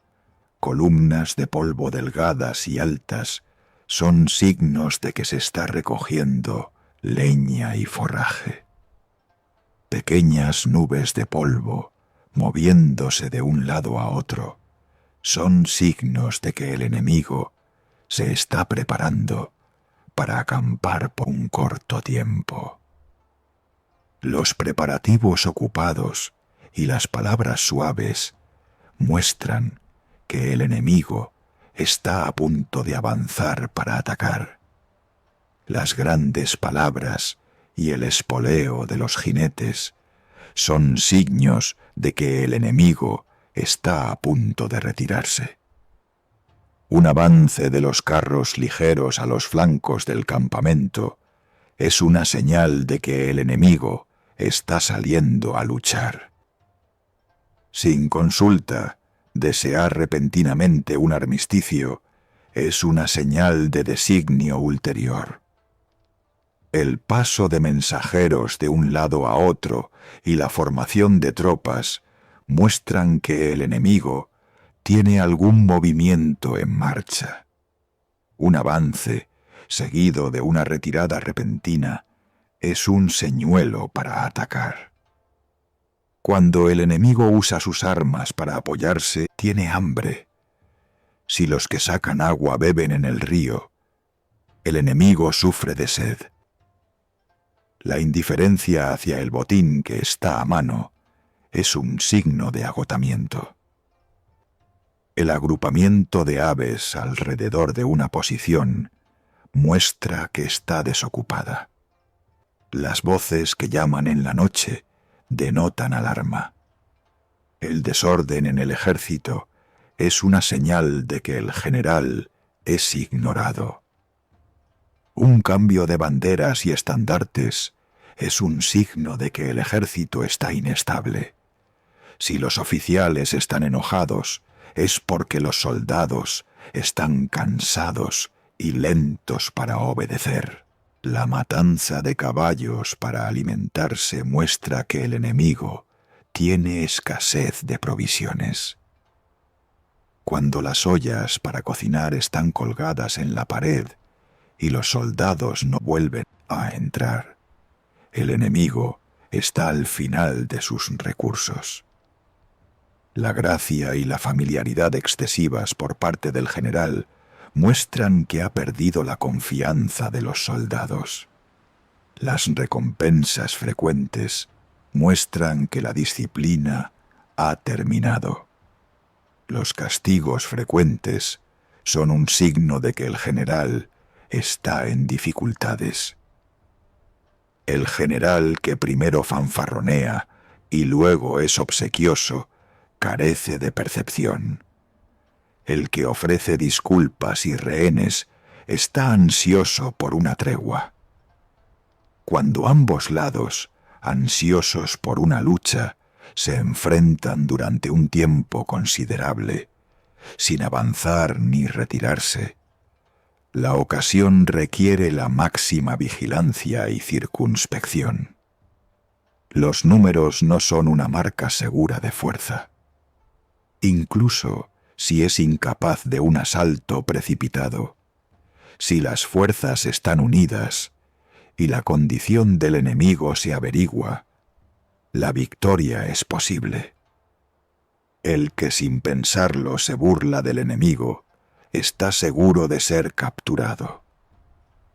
columnas de polvo delgadas y altas son signos de que se está recogiendo leña y forraje. Pequeñas nubes de polvo, moviéndose de un lado a otro, son signos de que el enemigo se está preparando para acampar por un corto tiempo. Los preparativos ocupados y las palabras suaves muestran que el enemigo está a punto de avanzar para atacar. Las grandes palabras y el espoleo de los jinetes son signos de que el enemigo está a punto de retirarse. Un avance de los carros ligeros a los flancos del campamento es una señal de que el enemigo está saliendo a luchar. Sin consulta, desear repentinamente un armisticio es una señal de designio ulterior. El paso de mensajeros de un lado a otro y la formación de tropas muestran que el enemigo tiene algún movimiento en marcha. Un avance, seguido de una retirada repentina, es un señuelo para atacar. Cuando el enemigo usa sus armas para apoyarse, tiene hambre. Si los que sacan agua beben en el río, el enemigo sufre de sed. La indiferencia hacia el botín que está a mano es un signo de agotamiento. El agrupamiento de aves alrededor de una posición muestra que está desocupada. Las voces que llaman en la noche denotan alarma. El desorden en el ejército es una señal de que el general es ignorado. Un cambio de banderas y estandartes es un signo de que el ejército está inestable. Si los oficiales están enojados, es porque los soldados están cansados y lentos para obedecer. La matanza de caballos para alimentarse muestra que el enemigo tiene escasez de provisiones. Cuando las ollas para cocinar están colgadas en la pared y los soldados no vuelven a entrar, el enemigo está al final de sus recursos. La gracia y la familiaridad excesivas por parte del general muestran que ha perdido la confianza de los soldados. Las recompensas frecuentes muestran que la disciplina ha terminado. Los castigos frecuentes son un signo de que el general está en dificultades. El general que primero fanfarronea y luego es obsequioso carece de percepción. El que ofrece disculpas y rehenes está ansioso por una tregua. Cuando ambos lados, ansiosos por una lucha, se enfrentan durante un tiempo considerable, sin avanzar ni retirarse, la ocasión requiere la máxima vigilancia y circunspección. Los números no son una marca segura de fuerza. Incluso si es incapaz de un asalto precipitado, si las fuerzas están unidas y la condición del enemigo se averigua, la victoria es posible. El que sin pensarlo se burla del enemigo está seguro de ser capturado.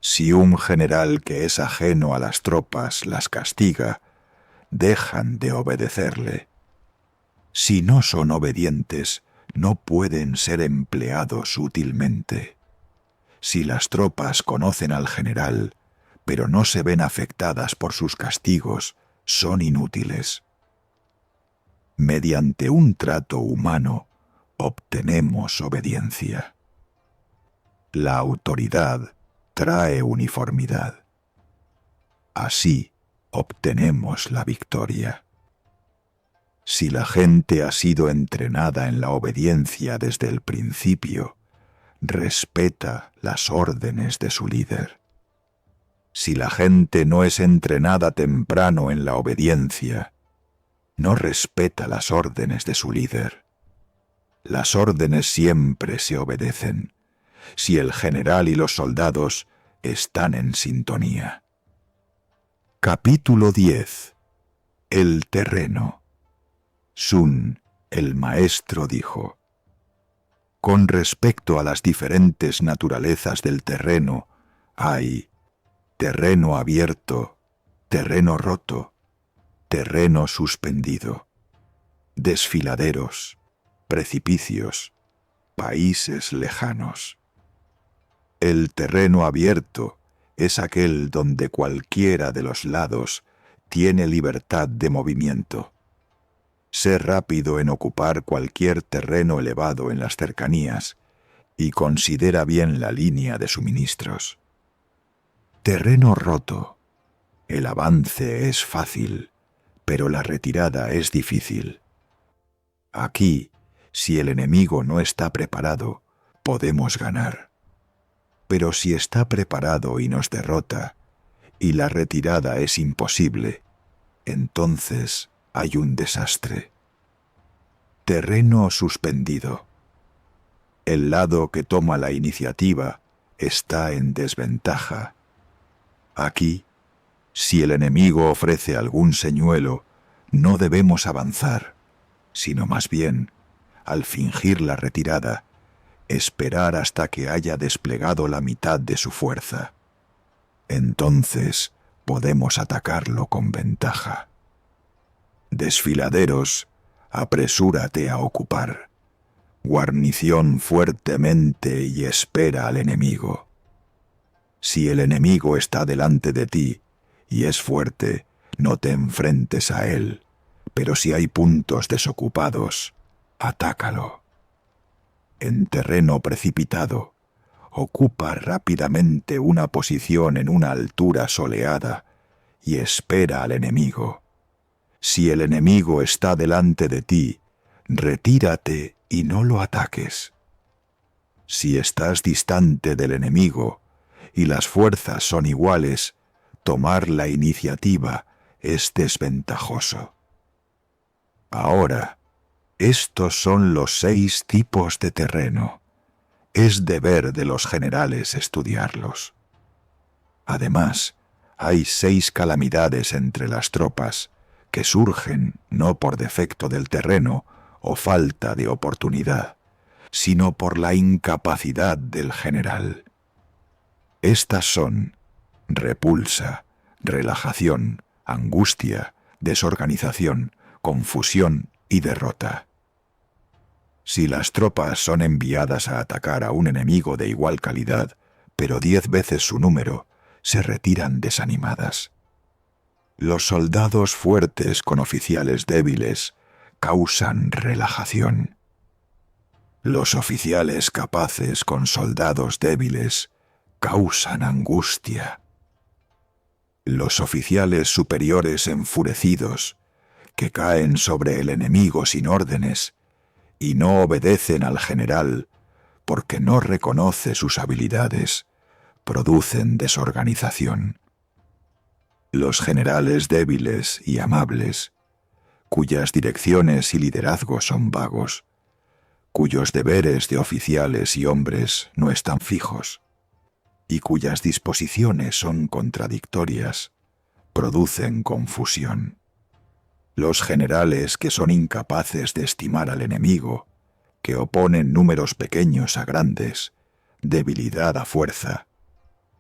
Si un general que es ajeno a las tropas las castiga, dejan de obedecerle. Si no son obedientes, no pueden ser empleados útilmente. Si las tropas conocen al general, pero no se ven afectadas por sus castigos, son inútiles. Mediante un trato humano, obtenemos obediencia. La autoridad trae uniformidad. Así obtenemos la victoria. Si la gente ha sido entrenada en la obediencia desde el principio, respeta las órdenes de su líder. Si la gente no es entrenada temprano en la obediencia, no respeta las órdenes de su líder. Las órdenes siempre se obedecen, si el general y los soldados están en sintonía. Capítulo 10. El terreno. Sun, el maestro, dijo: con respecto a las diferentes naturalezas del terreno, hay terreno abierto, terreno roto, terreno suspendido, desfiladeros, precipicios, países lejanos. El terreno abierto es aquel donde cualquiera de los lados tiene libertad de movimiento. Sé rápido en ocupar cualquier terreno elevado en las cercanías y considera bien la línea de suministros. Terreno roto. El avance es fácil, pero la retirada es difícil. Aquí, si el enemigo no está preparado, podemos ganar. Pero si está preparado y nos derrota, y la retirada es imposible, entonces hay un desastre. Terreno suspendido. El lado que toma la iniciativa está en desventaja. Aquí, si el enemigo ofrece algún señuelo, no debemos avanzar, sino más bien, al fingir la retirada, esperar hasta que haya desplegado la mitad de su fuerza. Entonces podemos atacarlo con ventaja. Desfiladeros, apresúrate a ocupar. Guarnición fuertemente y espera al enemigo. Si el enemigo está delante de ti y es fuerte, no te enfrentes a él, pero si hay puntos desocupados, atácalo. En terreno precipitado, ocupa rápidamente una posición en una altura soleada y espera al enemigo. Si el enemigo está delante de ti, retírate y no lo ataques. Si estás distante del enemigo y las fuerzas son iguales, tomar la iniciativa es desventajoso. Ahora, estos son los 6 tipos de terreno. Es deber de los generales estudiarlos. Además, hay 6 calamidades entre las tropas que surgen no por defecto del terreno o falta de oportunidad, sino por la incapacidad del general. Estas son repulsa, relajación, angustia, desorganización, confusión y derrota. Si las tropas son enviadas a atacar a un enemigo de igual calidad, pero 10 veces su número, se retiran desanimadas. Los soldados fuertes con oficiales débiles causan relajación. Los oficiales capaces con soldados débiles causan angustia. Los oficiales superiores enfurecidos, que caen sobre el enemigo sin órdenes y no obedecen al general porque no reconoce sus habilidades, producen desorganización. Los generales débiles y amables, cuyas direcciones y liderazgos son vagos, cuyos deberes de oficiales y hombres no están fijos, y cuyas disposiciones son contradictorias, producen confusión. Los generales que son incapaces de estimar al enemigo, que oponen números pequeños a grandes, debilidad a fuerza,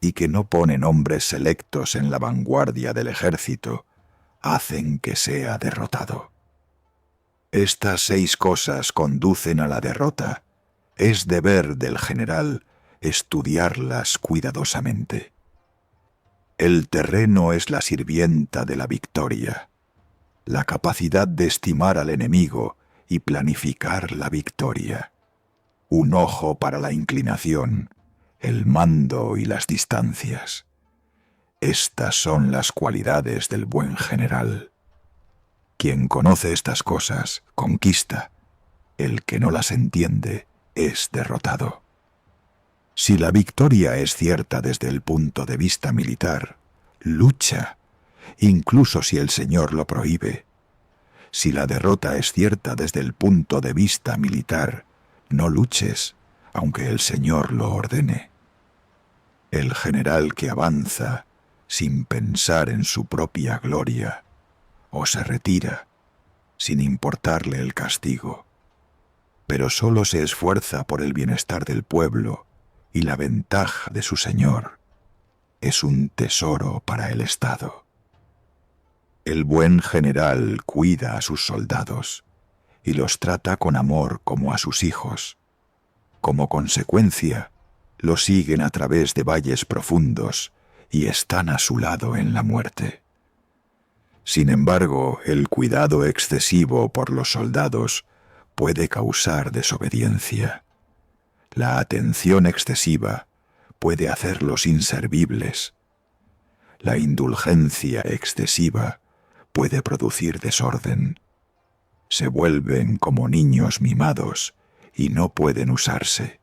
y que no ponen hombres selectos en la vanguardia del ejército, hacen que sea derrotado. Estas 6 cosas conducen a la derrota. Es deber del general estudiarlas cuidadosamente. El terreno es la sirvienta de la victoria, la capacidad de estimar al enemigo y planificar la victoria, un ojo para la inclinación, el mando y las distancias. Estas son las cualidades del buen general. Quien conoce estas cosas, conquista. El que no las entiende, es derrotado. Si la victoria es cierta desde el punto de vista militar, lucha, incluso si el Señor lo prohíbe. Si la derrota es cierta desde el punto de vista militar, no luches, aunque el Señor lo ordene. El general que avanza, sin pensar en su propia gloria, o se retira, sin importarle el castigo, pero solo se esfuerza por el bienestar del pueblo y la ventaja de su Señor, es un tesoro para el Estado. El buen general cuida a sus soldados y los trata con amor como a sus hijos. Como consecuencia, los siguen a través de valles profundos y están a su lado en la muerte. Sin embargo, el cuidado excesivo por los soldados puede causar desobediencia. La atención excesiva puede hacerlos inservibles. La indulgencia excesiva puede producir desorden. Se vuelven como niños mimados y no pueden usarse.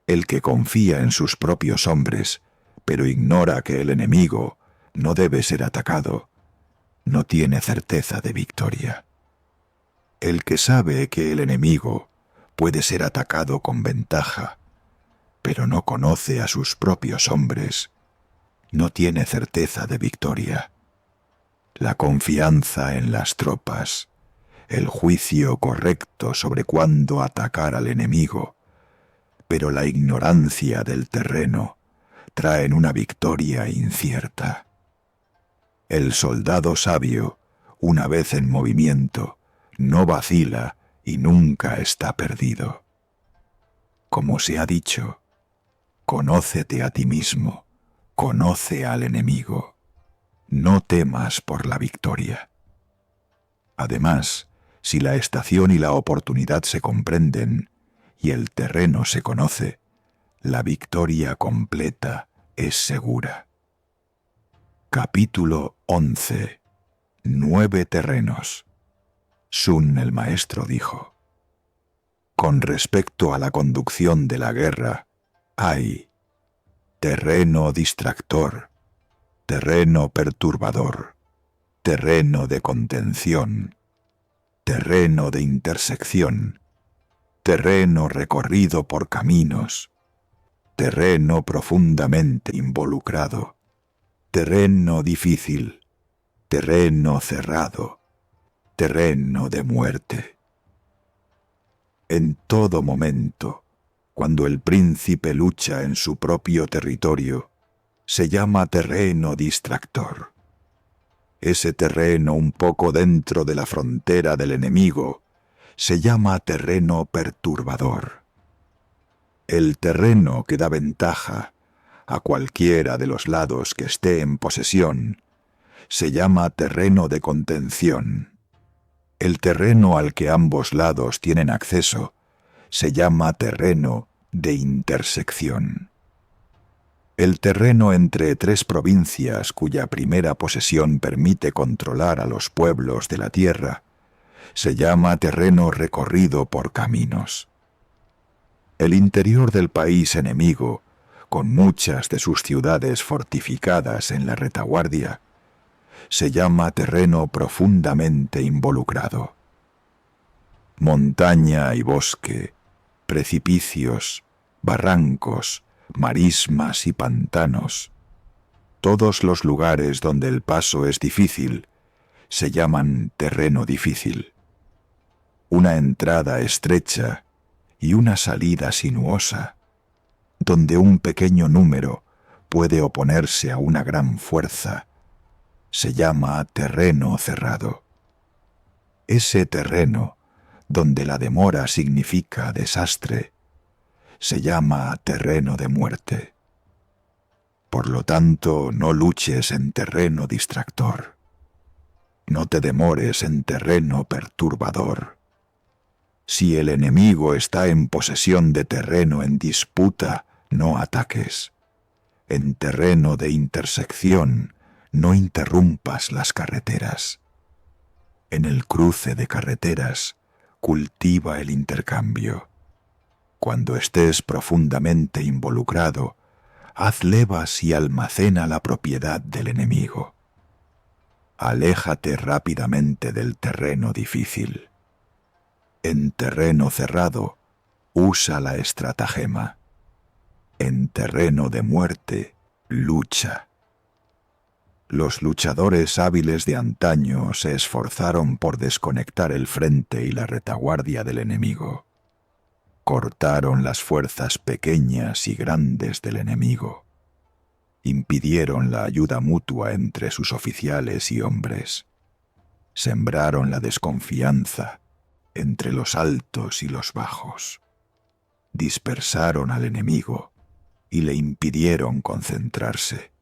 El que confía en sus propios hombres, pero ignora que el enemigo no debe ser atacado, no tiene certeza de victoria. El que sabe que el enemigo puede ser atacado con ventaja, pero no conoce a sus propios hombres, no tiene certeza de victoria. La confianza en las tropas, el juicio correcto sobre cuándo atacar al enemigo, pero la ignorancia del terreno traen una victoria incierta. El soldado sabio, una vez en movimiento, no vacila y nunca está perdido. Como se ha dicho, conócete a ti mismo, conoce al enemigo. no temas por la victoria. Además, si la estación y la oportunidad se comprenden y el terreno se conoce, la victoria completa es segura. Capítulo 11. 9 terrenos. Sun el maestro dijo: con respecto a la conducción de la guerra, hay terreno distractor, terreno perturbador, terreno de contención, terreno de intersección, terreno recorrido por caminos, terreno profundamente involucrado, terreno difícil, terreno cerrado, terreno de muerte. En todo momento, cuando el príncipe lucha en su propio territorio, se llama terreno distractor. Ese terreno un poco dentro de la frontera del enemigo se llama terreno perturbador. El terreno que da ventaja a cualquiera de los lados que esté en posesión se llama terreno de contención. El terreno al que ambos lados tienen acceso se llama terreno de intersección. El terreno entre 3 provincias cuya primera posesión permite controlar a los pueblos de la tierra se llama terreno recorrido por caminos. El interior del país enemigo, con muchas de sus ciudades fortificadas en la retaguardia, se llama terreno profundamente involucrado. Montaña y bosque, precipicios, barrancos, marismas y pantanos, todos los lugares donde el paso es difícil, se llaman terreno difícil. Una entrada estrecha y una salida sinuosa, donde un pequeño número puede oponerse a una gran fuerza, se llama terreno cerrado. Ese terreno, donde la demora significa desastre, se llama terreno de muerte. Por lo tanto, no luches en terreno distractor. No te demores en terreno perturbador. Si el enemigo está en posesión de terreno en disputa, no ataques. En terreno de intersección, no interrumpas las carreteras. En el cruce de carreteras, cultiva el intercambio. Cuando estés profundamente involucrado, haz levas y almacena la propiedad del enemigo. Aléjate rápidamente del terreno difícil. En terreno cerrado, usa la estratagema. En terreno de muerte, lucha. Los luchadores hábiles de antaño se esforzaron por desconectar el frente y la retaguardia del enemigo. Cortaron las fuerzas pequeñas y grandes del enemigo. Impidieron la ayuda mutua entre sus oficiales y hombres. Sembraron la desconfianza entre los altos y los bajos. Dispersaron al enemigo y le impidieron concentrarse.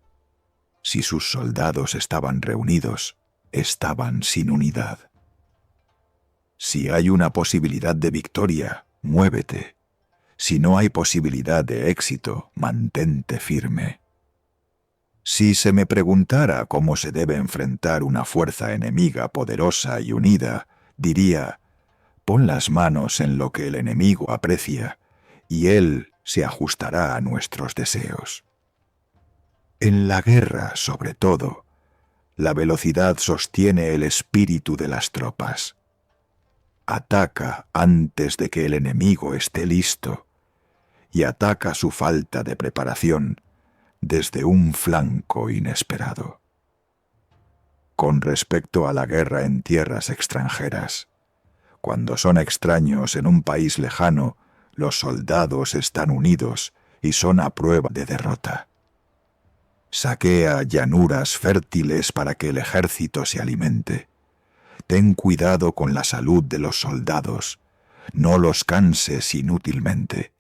Si sus soldados estaban reunidos, estaban sin unidad. Si hay una posibilidad de victoria, muévete. Si no hay posibilidad de éxito, mantente firme. Si se me preguntara cómo se debe enfrentar una fuerza enemiga poderosa y unida, diría: pon las manos en lo que el enemigo aprecia, y él se ajustará a nuestros deseos. En la guerra, sobre todo, la velocidad sostiene el espíritu de las tropas. Ataca antes de que el enemigo esté listo, y ataca su falta de preparación desde un flanco inesperado. Con respecto a la guerra en tierras extranjeras, cuando son extraños en un país lejano, los soldados están unidos y son a prueba de derrota. Saquea llanuras fértiles para que el ejército se alimente. Ten cuidado con la salud de los soldados. No los canses inútilmente.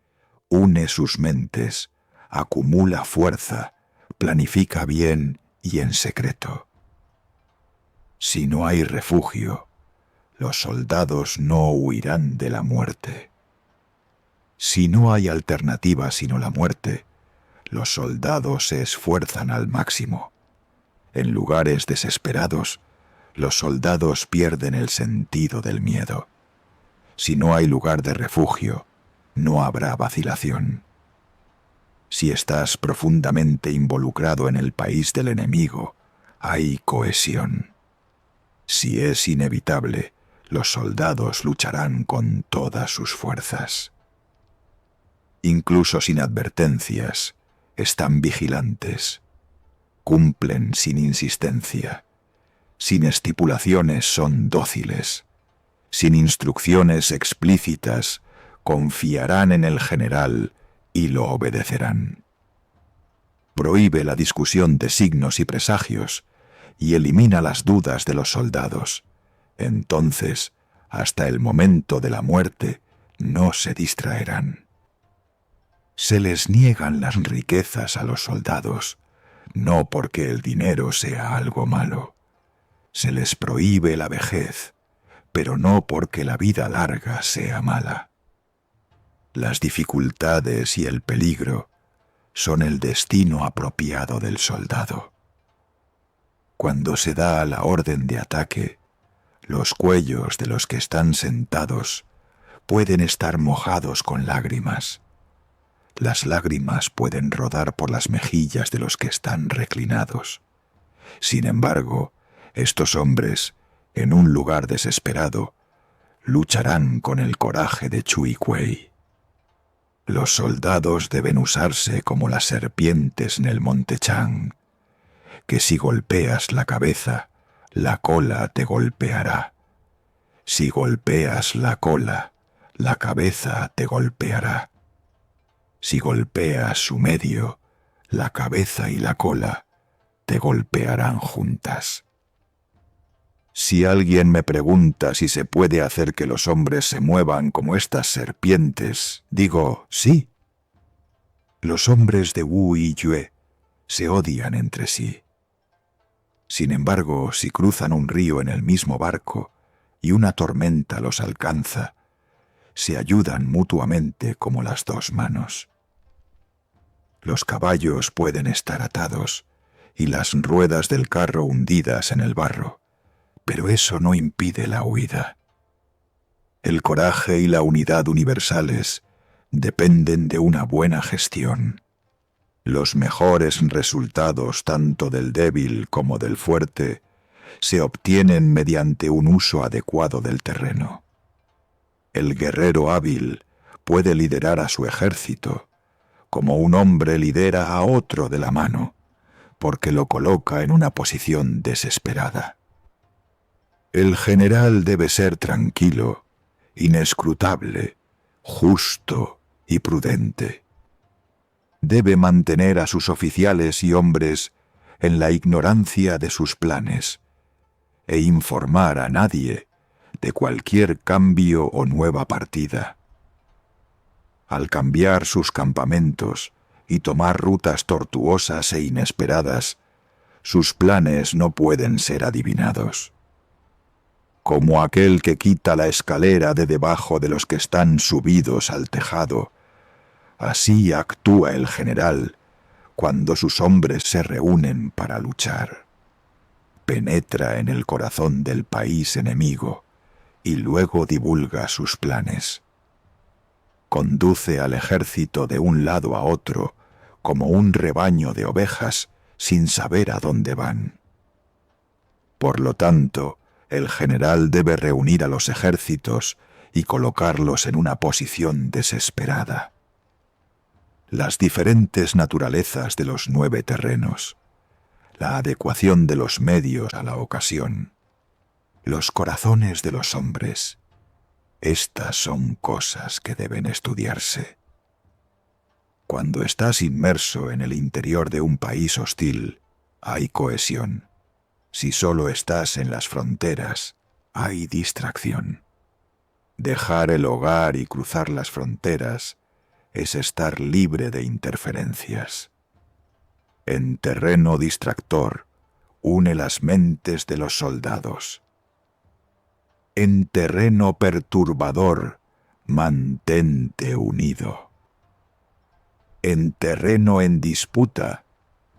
Une sus mentes. Acumula fuerza. Planifica bien y en secreto. Si no hay refugio, los soldados no huirán de la muerte. Si no hay alternativa sino la muerte, los soldados se esfuerzan al máximo. En lugares desesperados, los soldados pierden el sentido del miedo. Si no hay lugar de refugio, no habrá vacilación. Si estás profundamente involucrado en el país del enemigo, hay cohesión. Si es inevitable, los soldados lucharán con todas sus fuerzas. Incluso sin advertencias, están vigilantes. Cumplen sin insistencia. Sin estipulaciones son dóciles. Sin instrucciones explícitas, confiarán en el general y lo obedecerán. Prohíbe la discusión de signos y presagios y elimina las dudas de los soldados. Entonces, hasta el momento de la muerte, no se distraerán. Se les niegan las riquezas a los soldados, no porque el dinero sea algo malo. Se les prohíbe la vejez, pero no porque la vida larga sea mala. Las dificultades y el peligro son el destino apropiado del soldado. Cuando se da la orden de ataque, los cuellos de los que están sentados pueden estar mojados con lágrimas. Las lágrimas pueden rodar por las mejillas de los que están reclinados. Sin embargo, estos hombres, en un lugar desesperado, lucharán con el coraje de Chui Kuei. Los soldados deben usarse como las serpientes en el monte Chang, que si golpeas la cabeza, la cola te golpeará. Si golpeas la cola, la cabeza te golpeará. Si golpeas su medio, la cabeza y la cola te golpearán juntas. Si alguien me pregunta si se puede hacer que los hombres se muevan como estas serpientes, digo sí. Los hombres de Wu y Yue se odian entre sí. Sin embargo, si cruzan un río en el mismo barco y una tormenta los alcanza, se ayudan mutuamente como las dos manos. Los caballos pueden estar atados y las ruedas del carro hundidas en el barro, pero eso no impide la huida. El coraje y la unidad universales dependen de una buena gestión. Los mejores resultados tanto del débil como del fuerte se obtienen mediante un uso adecuado del terreno. El guerrero hábil puede liderar a su ejército, como un hombre lidera a otro de la mano, porque lo coloca en una posición desesperada. El general debe ser tranquilo, inescrutable, justo y prudente. Debe mantener a sus oficiales y hombres en la ignorancia de sus planes e informar a nadie de cualquier cambio o nueva partida. Al cambiar sus campamentos y tomar rutas tortuosas e inesperadas, sus planes no pueden ser adivinados. Como aquel que quita la escalera de debajo de los que están subidos al tejado, así actúa el general cuando sus hombres se reúnen para luchar. Penetra en el corazón del país enemigo y luego divulga sus planes. Conduce al ejército de un lado a otro como un rebaño de ovejas sin saber a dónde van. Por lo tanto, el general debe reunir a los ejércitos y colocarlos en una posición desesperada. Las diferentes naturalezas de los 9 terrenos, la adecuación de los medios a la ocasión, los corazones de los hombres, estas son cosas que deben estudiarse. Cuando estás inmerso en el interior de un país hostil, hay cohesión. Si solo estás en las fronteras, hay distracción. Dejar el hogar y cruzar las fronteras es estar libre de interferencias. En terreno distractor, une las mentes de los soldados. En terreno perturbador, mantente unido. En terreno en disputa,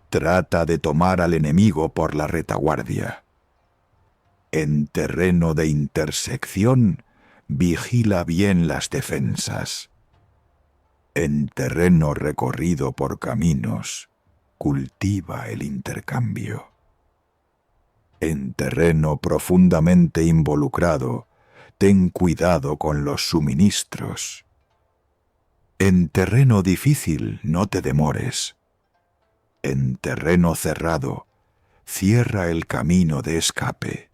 trata de tomar al enemigo por la retaguardia. En terreno de intersección, vigila bien las defensas. En terreno recorrido por caminos, cultiva el intercambio. En terreno profundamente involucrado, ten cuidado con los suministros. En terreno difícil, no te demores. En terreno cerrado, cierra el camino de escape.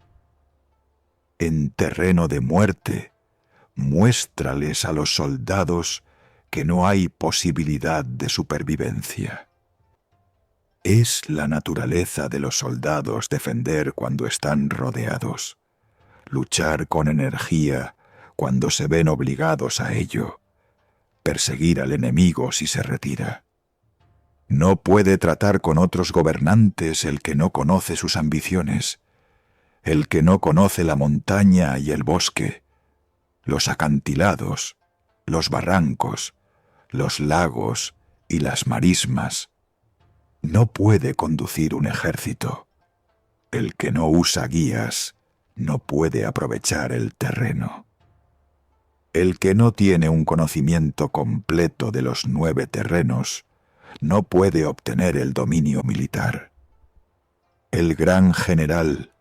En terreno de muerte, muéstrales a los soldados que no hay posibilidad de supervivencia. Es la naturaleza de los soldados defender cuando están rodeados, luchar con energía cuando se ven obligados a ello, perseguir al enemigo si se retira. No puede tratar con otros gobernantes el que no conoce sus ambiciones, el que no conoce la montaña y el bosque, los acantilados, los barrancos, los lagos y las marismas. No puede conducir un ejército. El que no usa guías no puede aprovechar el terreno. El que no tiene un conocimiento completo de los 9 terrenos no puede obtener el dominio militar. El gran general,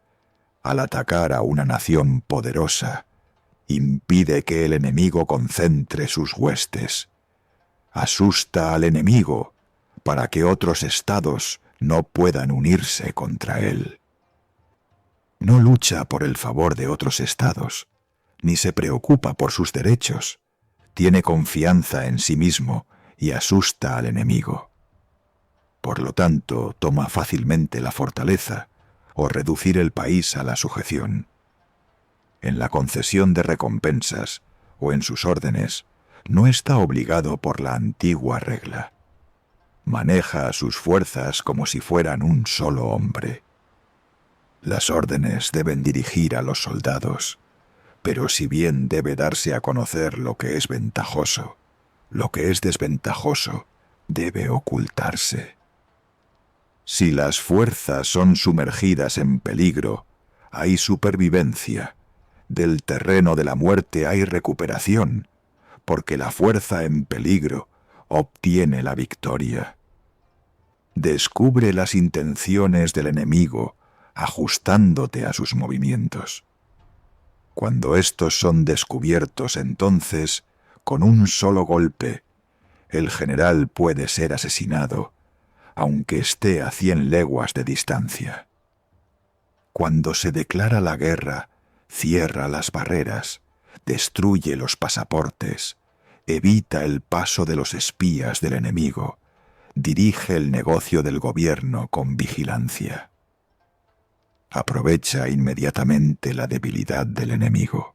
al atacar a una nación poderosa, impide que el enemigo concentre sus huestes. Asusta al enemigo para que otros estados no puedan unirse contra él. No lucha por el favor de otros estados, ni se preocupa por sus derechos. Tiene confianza en sí mismo y asusta al enemigo. Por lo tanto, toma fácilmente la fortaleza o reducir el país a la sujeción. En la concesión de recompensas o en sus órdenes, no está obligado por la antigua regla. Maneja sus fuerzas como si fueran un solo hombre. Las órdenes deben dirigir a los soldados, pero si bien debe darse a conocer lo que es ventajoso, lo que es desventajoso debe ocultarse. Si las fuerzas son sumergidas en peligro, hay supervivencia. Del terreno de la muerte hay recuperación, porque la fuerza en peligro obtiene la victoria. Descubre las intenciones del enemigo ajustándote a sus movimientos. Cuando estos son descubiertos, entonces, con un solo golpe, el general puede ser asesinado, aunque esté a 100 leguas de distancia. Cuando se declara la guerra, cierra las barreras, destruye los pasaportes, evita el paso de los espías del enemigo, dirige el negocio del gobierno con vigilancia. Aprovecha inmediatamente la debilidad del enemigo,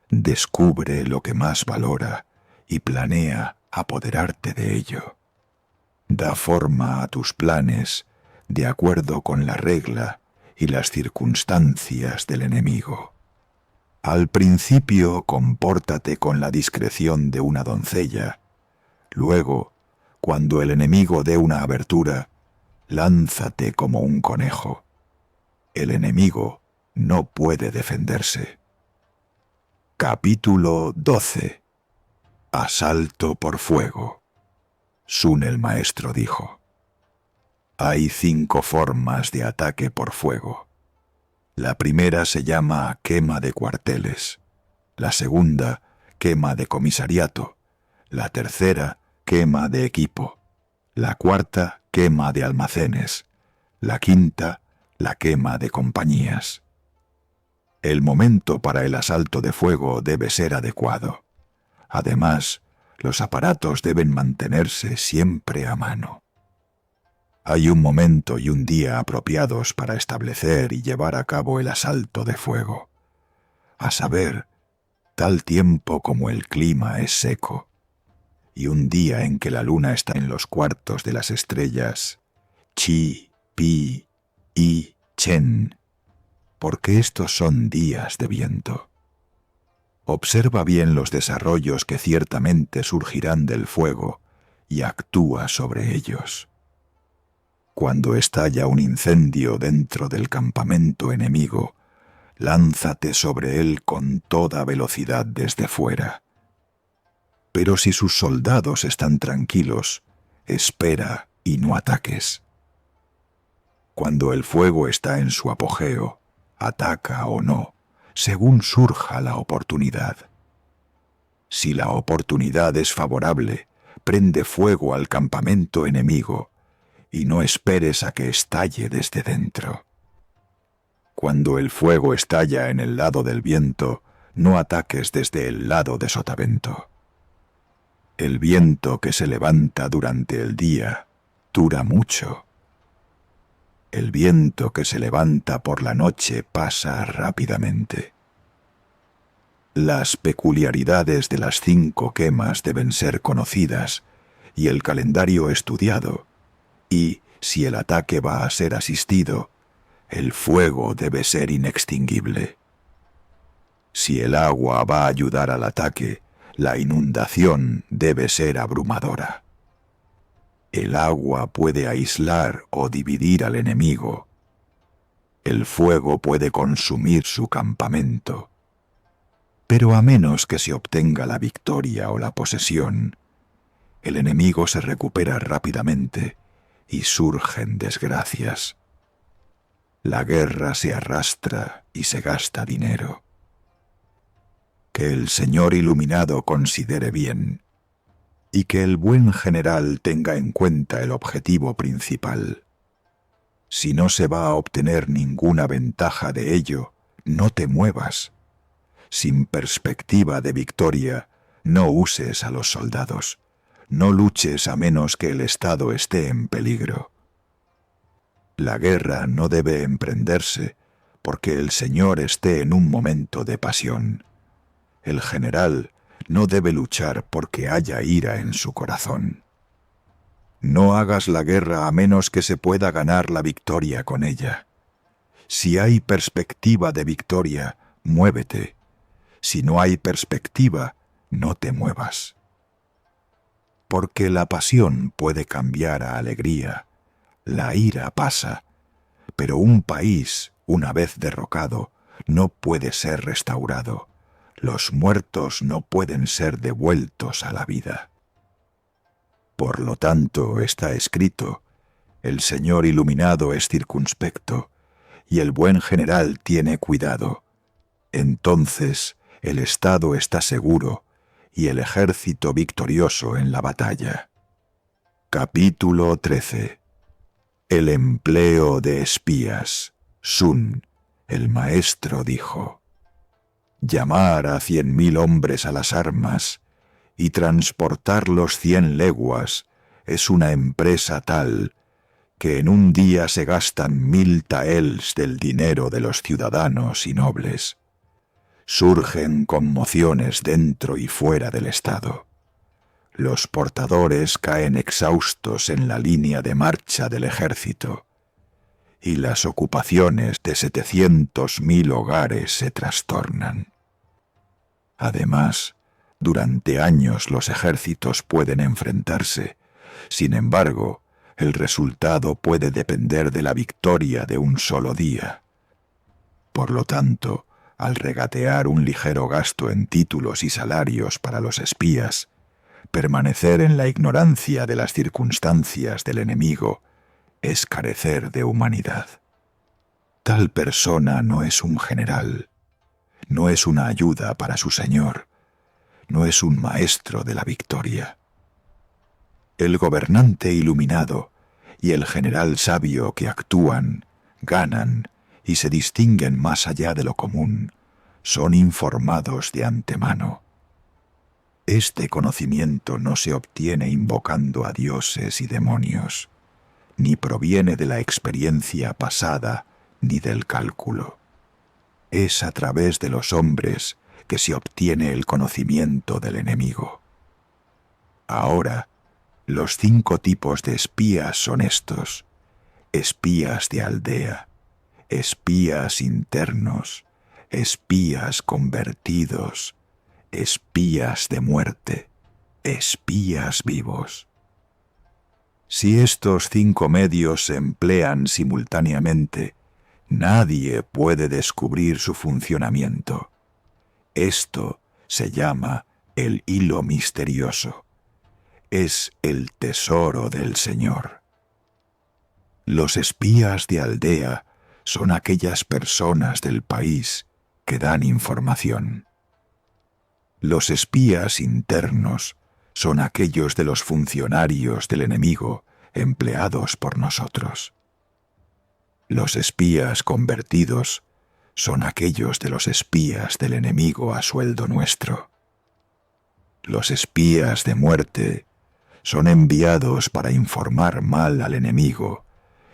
descubre lo que más valora y planea apoderarte de ello. Da forma a tus planes de acuerdo con la regla y las circunstancias del enemigo. Al principio compórtate con la discreción de una doncella. Luego, cuando el enemigo dé una abertura, lánzate como un conejo. El enemigo no puede defenderse. Capítulo 12. Asalto por fuego. Sun el maestro dijo: hay 5 formas de ataque por fuego. La primera se llama quema de cuarteles, la segunda, quema de comisariato, la tercera, quema de equipo, la cuarta, quema de almacenes, la quinta, la quema de compañías. El momento para el asalto de fuego debe ser adecuado. Además, los aparatos deben mantenerse siempre a mano. Hay un momento y un día apropiados para establecer y llevar a cabo el asalto de fuego. A saber, tal tiempo como el clima es seco, y un día en que la luna está en los cuartos de las estrellas, Chi, Pi, I, Chen, porque estos son días de viento. Observa bien los desarrollos que ciertamente surgirán del fuego y actúa sobre ellos. Cuando estalla un incendio dentro del campamento enemigo, lánzate sobre él con toda velocidad desde fuera. Pero si sus soldados están tranquilos, espera y no ataques. Cuando el fuego está en su apogeo, ataca o no, según surja la oportunidad. Si la oportunidad es favorable, prende fuego al campamento enemigo y no esperes a que estalle desde dentro. Cuando el fuego estalla en el lado del viento, no ataques desde el lado de sotavento. El viento que se levanta durante el día dura mucho. El viento que se levanta por la noche pasa rápidamente. Las peculiaridades de las 5 quemas deben ser conocidas y el calendario estudiado, y, si el ataque va a ser asistido, el fuego debe ser inextinguible. Si el agua va a ayudar al ataque, la inundación debe ser abrumadora. El agua puede aislar o dividir al enemigo. El fuego puede consumir su campamento. Pero a menos que se obtenga la victoria o la posesión, el enemigo se recupera rápidamente y surgen desgracias. La guerra se arrastra y se gasta dinero. Que el Señor iluminado considere bien, y que el buen general tenga en cuenta el objetivo principal. Si no se va a obtener ninguna ventaja de ello, no te muevas. Sin perspectiva de victoria, no uses a los soldados. No luches a menos que el Estado esté en peligro. La guerra no debe emprenderse porque el Señor esté en un momento de pasión. El general no debe luchar porque haya ira en su corazón. No hagas la guerra a menos que se pueda ganar la victoria con ella. Si hay perspectiva de victoria, muévete. Si no hay perspectiva, no te muevas. Porque la pasión puede cambiar a alegría, la ira pasa, pero un país, una vez derrocado, no puede ser restaurado. Los muertos no pueden ser devueltos a la vida. Por lo tanto, está escrito, el Señor iluminado es circunspecto, y el buen general tiene cuidado. Entonces el Estado está seguro, y el ejército victorioso en la batalla. Capítulo 13. El empleo de espías. Sun, el maestro, dijo: llamar a 100.000 hombres a las armas y transportarlos 100 leguas es una empresa tal que en un día se gastan 1000 taels del dinero de los ciudadanos y nobles. Surgen conmociones dentro y fuera del Estado. Los portadores caen exhaustos en la línea de marcha del ejército, y las ocupaciones de 700.000 hogares se trastornan. Además, durante años los ejércitos pueden enfrentarse. Sin embargo, el resultado puede depender de la victoria de un solo día. Por lo tanto, al regatear un ligero gasto en títulos y salarios para los espías, permanecer en la ignorancia de las circunstancias del enemigo es carecer de humanidad. Tal persona no es un general, no es una ayuda para su señor, no es un maestro de la victoria. El gobernante iluminado y el general sabio que actúan, ganan y se distinguen más allá de lo común, son informados de antemano. Este conocimiento no se obtiene invocando a dioses y demonios, ni proviene de la experiencia pasada ni del cálculo. Es a través de los hombres que se obtiene el conocimiento del enemigo. Ahora, los 5 tipos de espías son estos: espías de aldea, espías internos, espías convertidos, espías de muerte, espías vivos. Si estos 5 medios se emplean simultáneamente, nadie puede descubrir su funcionamiento. Esto se llama el hilo misterioso. Es el tesoro del Señor. Los espías de aldea son aquellas personas del país que dan información. Los espías internos son aquellos de los funcionarios del enemigo empleados por nosotros. Los espías convertidos son aquellos de los espías del enemigo a sueldo nuestro. Los espías de muerte son enviados para informar mal al enemigo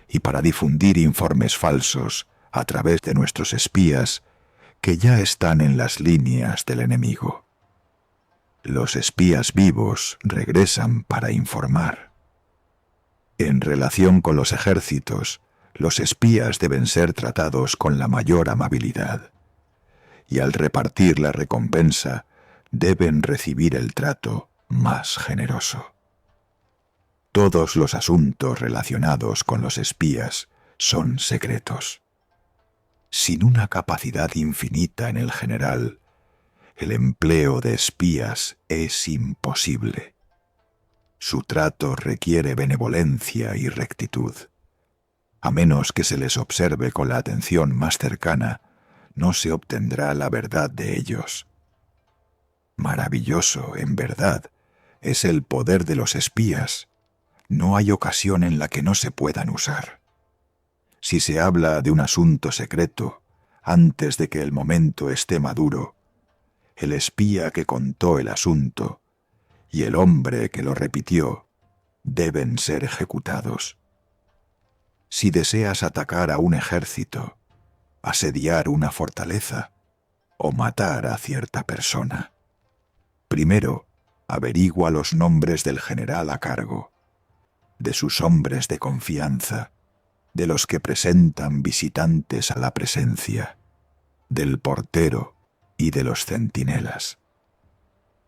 y para difundir informes falsos a través de nuestros espías que ya están en las líneas del enemigo. Los espías vivos regresan para informar. En relación con los ejércitos, los espías deben ser tratados con la mayor amabilidad, y al repartir la recompensa deben recibir el trato más generoso. Todos los asuntos relacionados con los espías son secretos. Sin una capacidad infinita en el general, el empleo de espías es imposible. Su trato requiere benevolencia y rectitud. A menos que se les observe con la atención más cercana, no se obtendrá la verdad de ellos. Maravilloso, en verdad, es el poder de los espías. No hay ocasión en la que no se puedan usar. Si se habla de un asunto secreto, antes de que el momento esté maduro, el espía que contó el asunto y el hombre que lo repitió deben ser ejecutados. Si deseas atacar a un ejército, asediar una fortaleza o matar a cierta persona, primero averigua los nombres del general a cargo, de sus hombres de confianza, de los que presentan visitantes a la presencia, del portero y de los centinelas.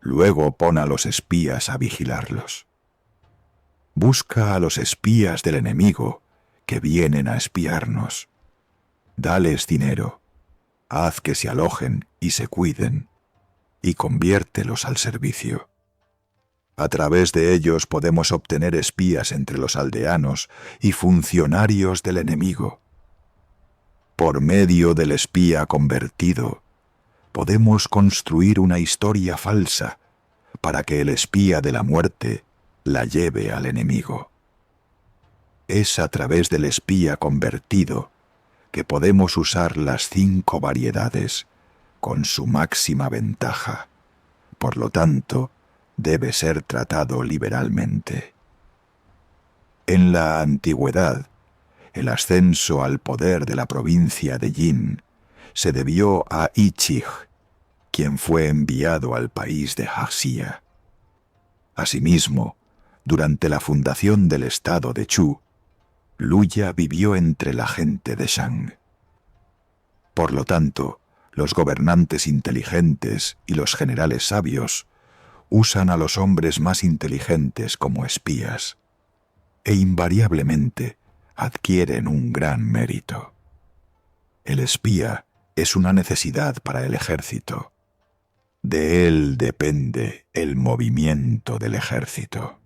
Luego pon a los espías a vigilarlos. Busca a los espías del enemigo que vienen a espiarnos. Dales dinero, haz que se alojen y se cuiden, y conviértelos al servicio. A través de ellos podemos obtener espías entre los aldeanos y funcionarios del enemigo. Por medio del espía convertido, podemos construir una historia falsa para que el espía de la muerte la lleve al enemigo. Es a través del espía convertido que podemos usar las 5 variedades con su máxima ventaja. Por lo tanto, debe ser tratado liberalmente. En la antigüedad, el ascenso al poder de la provincia de Yin se debió a Ichig, quien fue enviado al país de Jaxia. Asimismo, durante la fundación del estado de Chu, Luya vivió entre la gente de Shang. Por lo tanto, los gobernantes inteligentes y los generales sabios usan a los hombres más inteligentes como espías, e invariablemente adquieren un gran mérito. El espía es una necesidad para el ejército. De él depende el movimiento del ejército.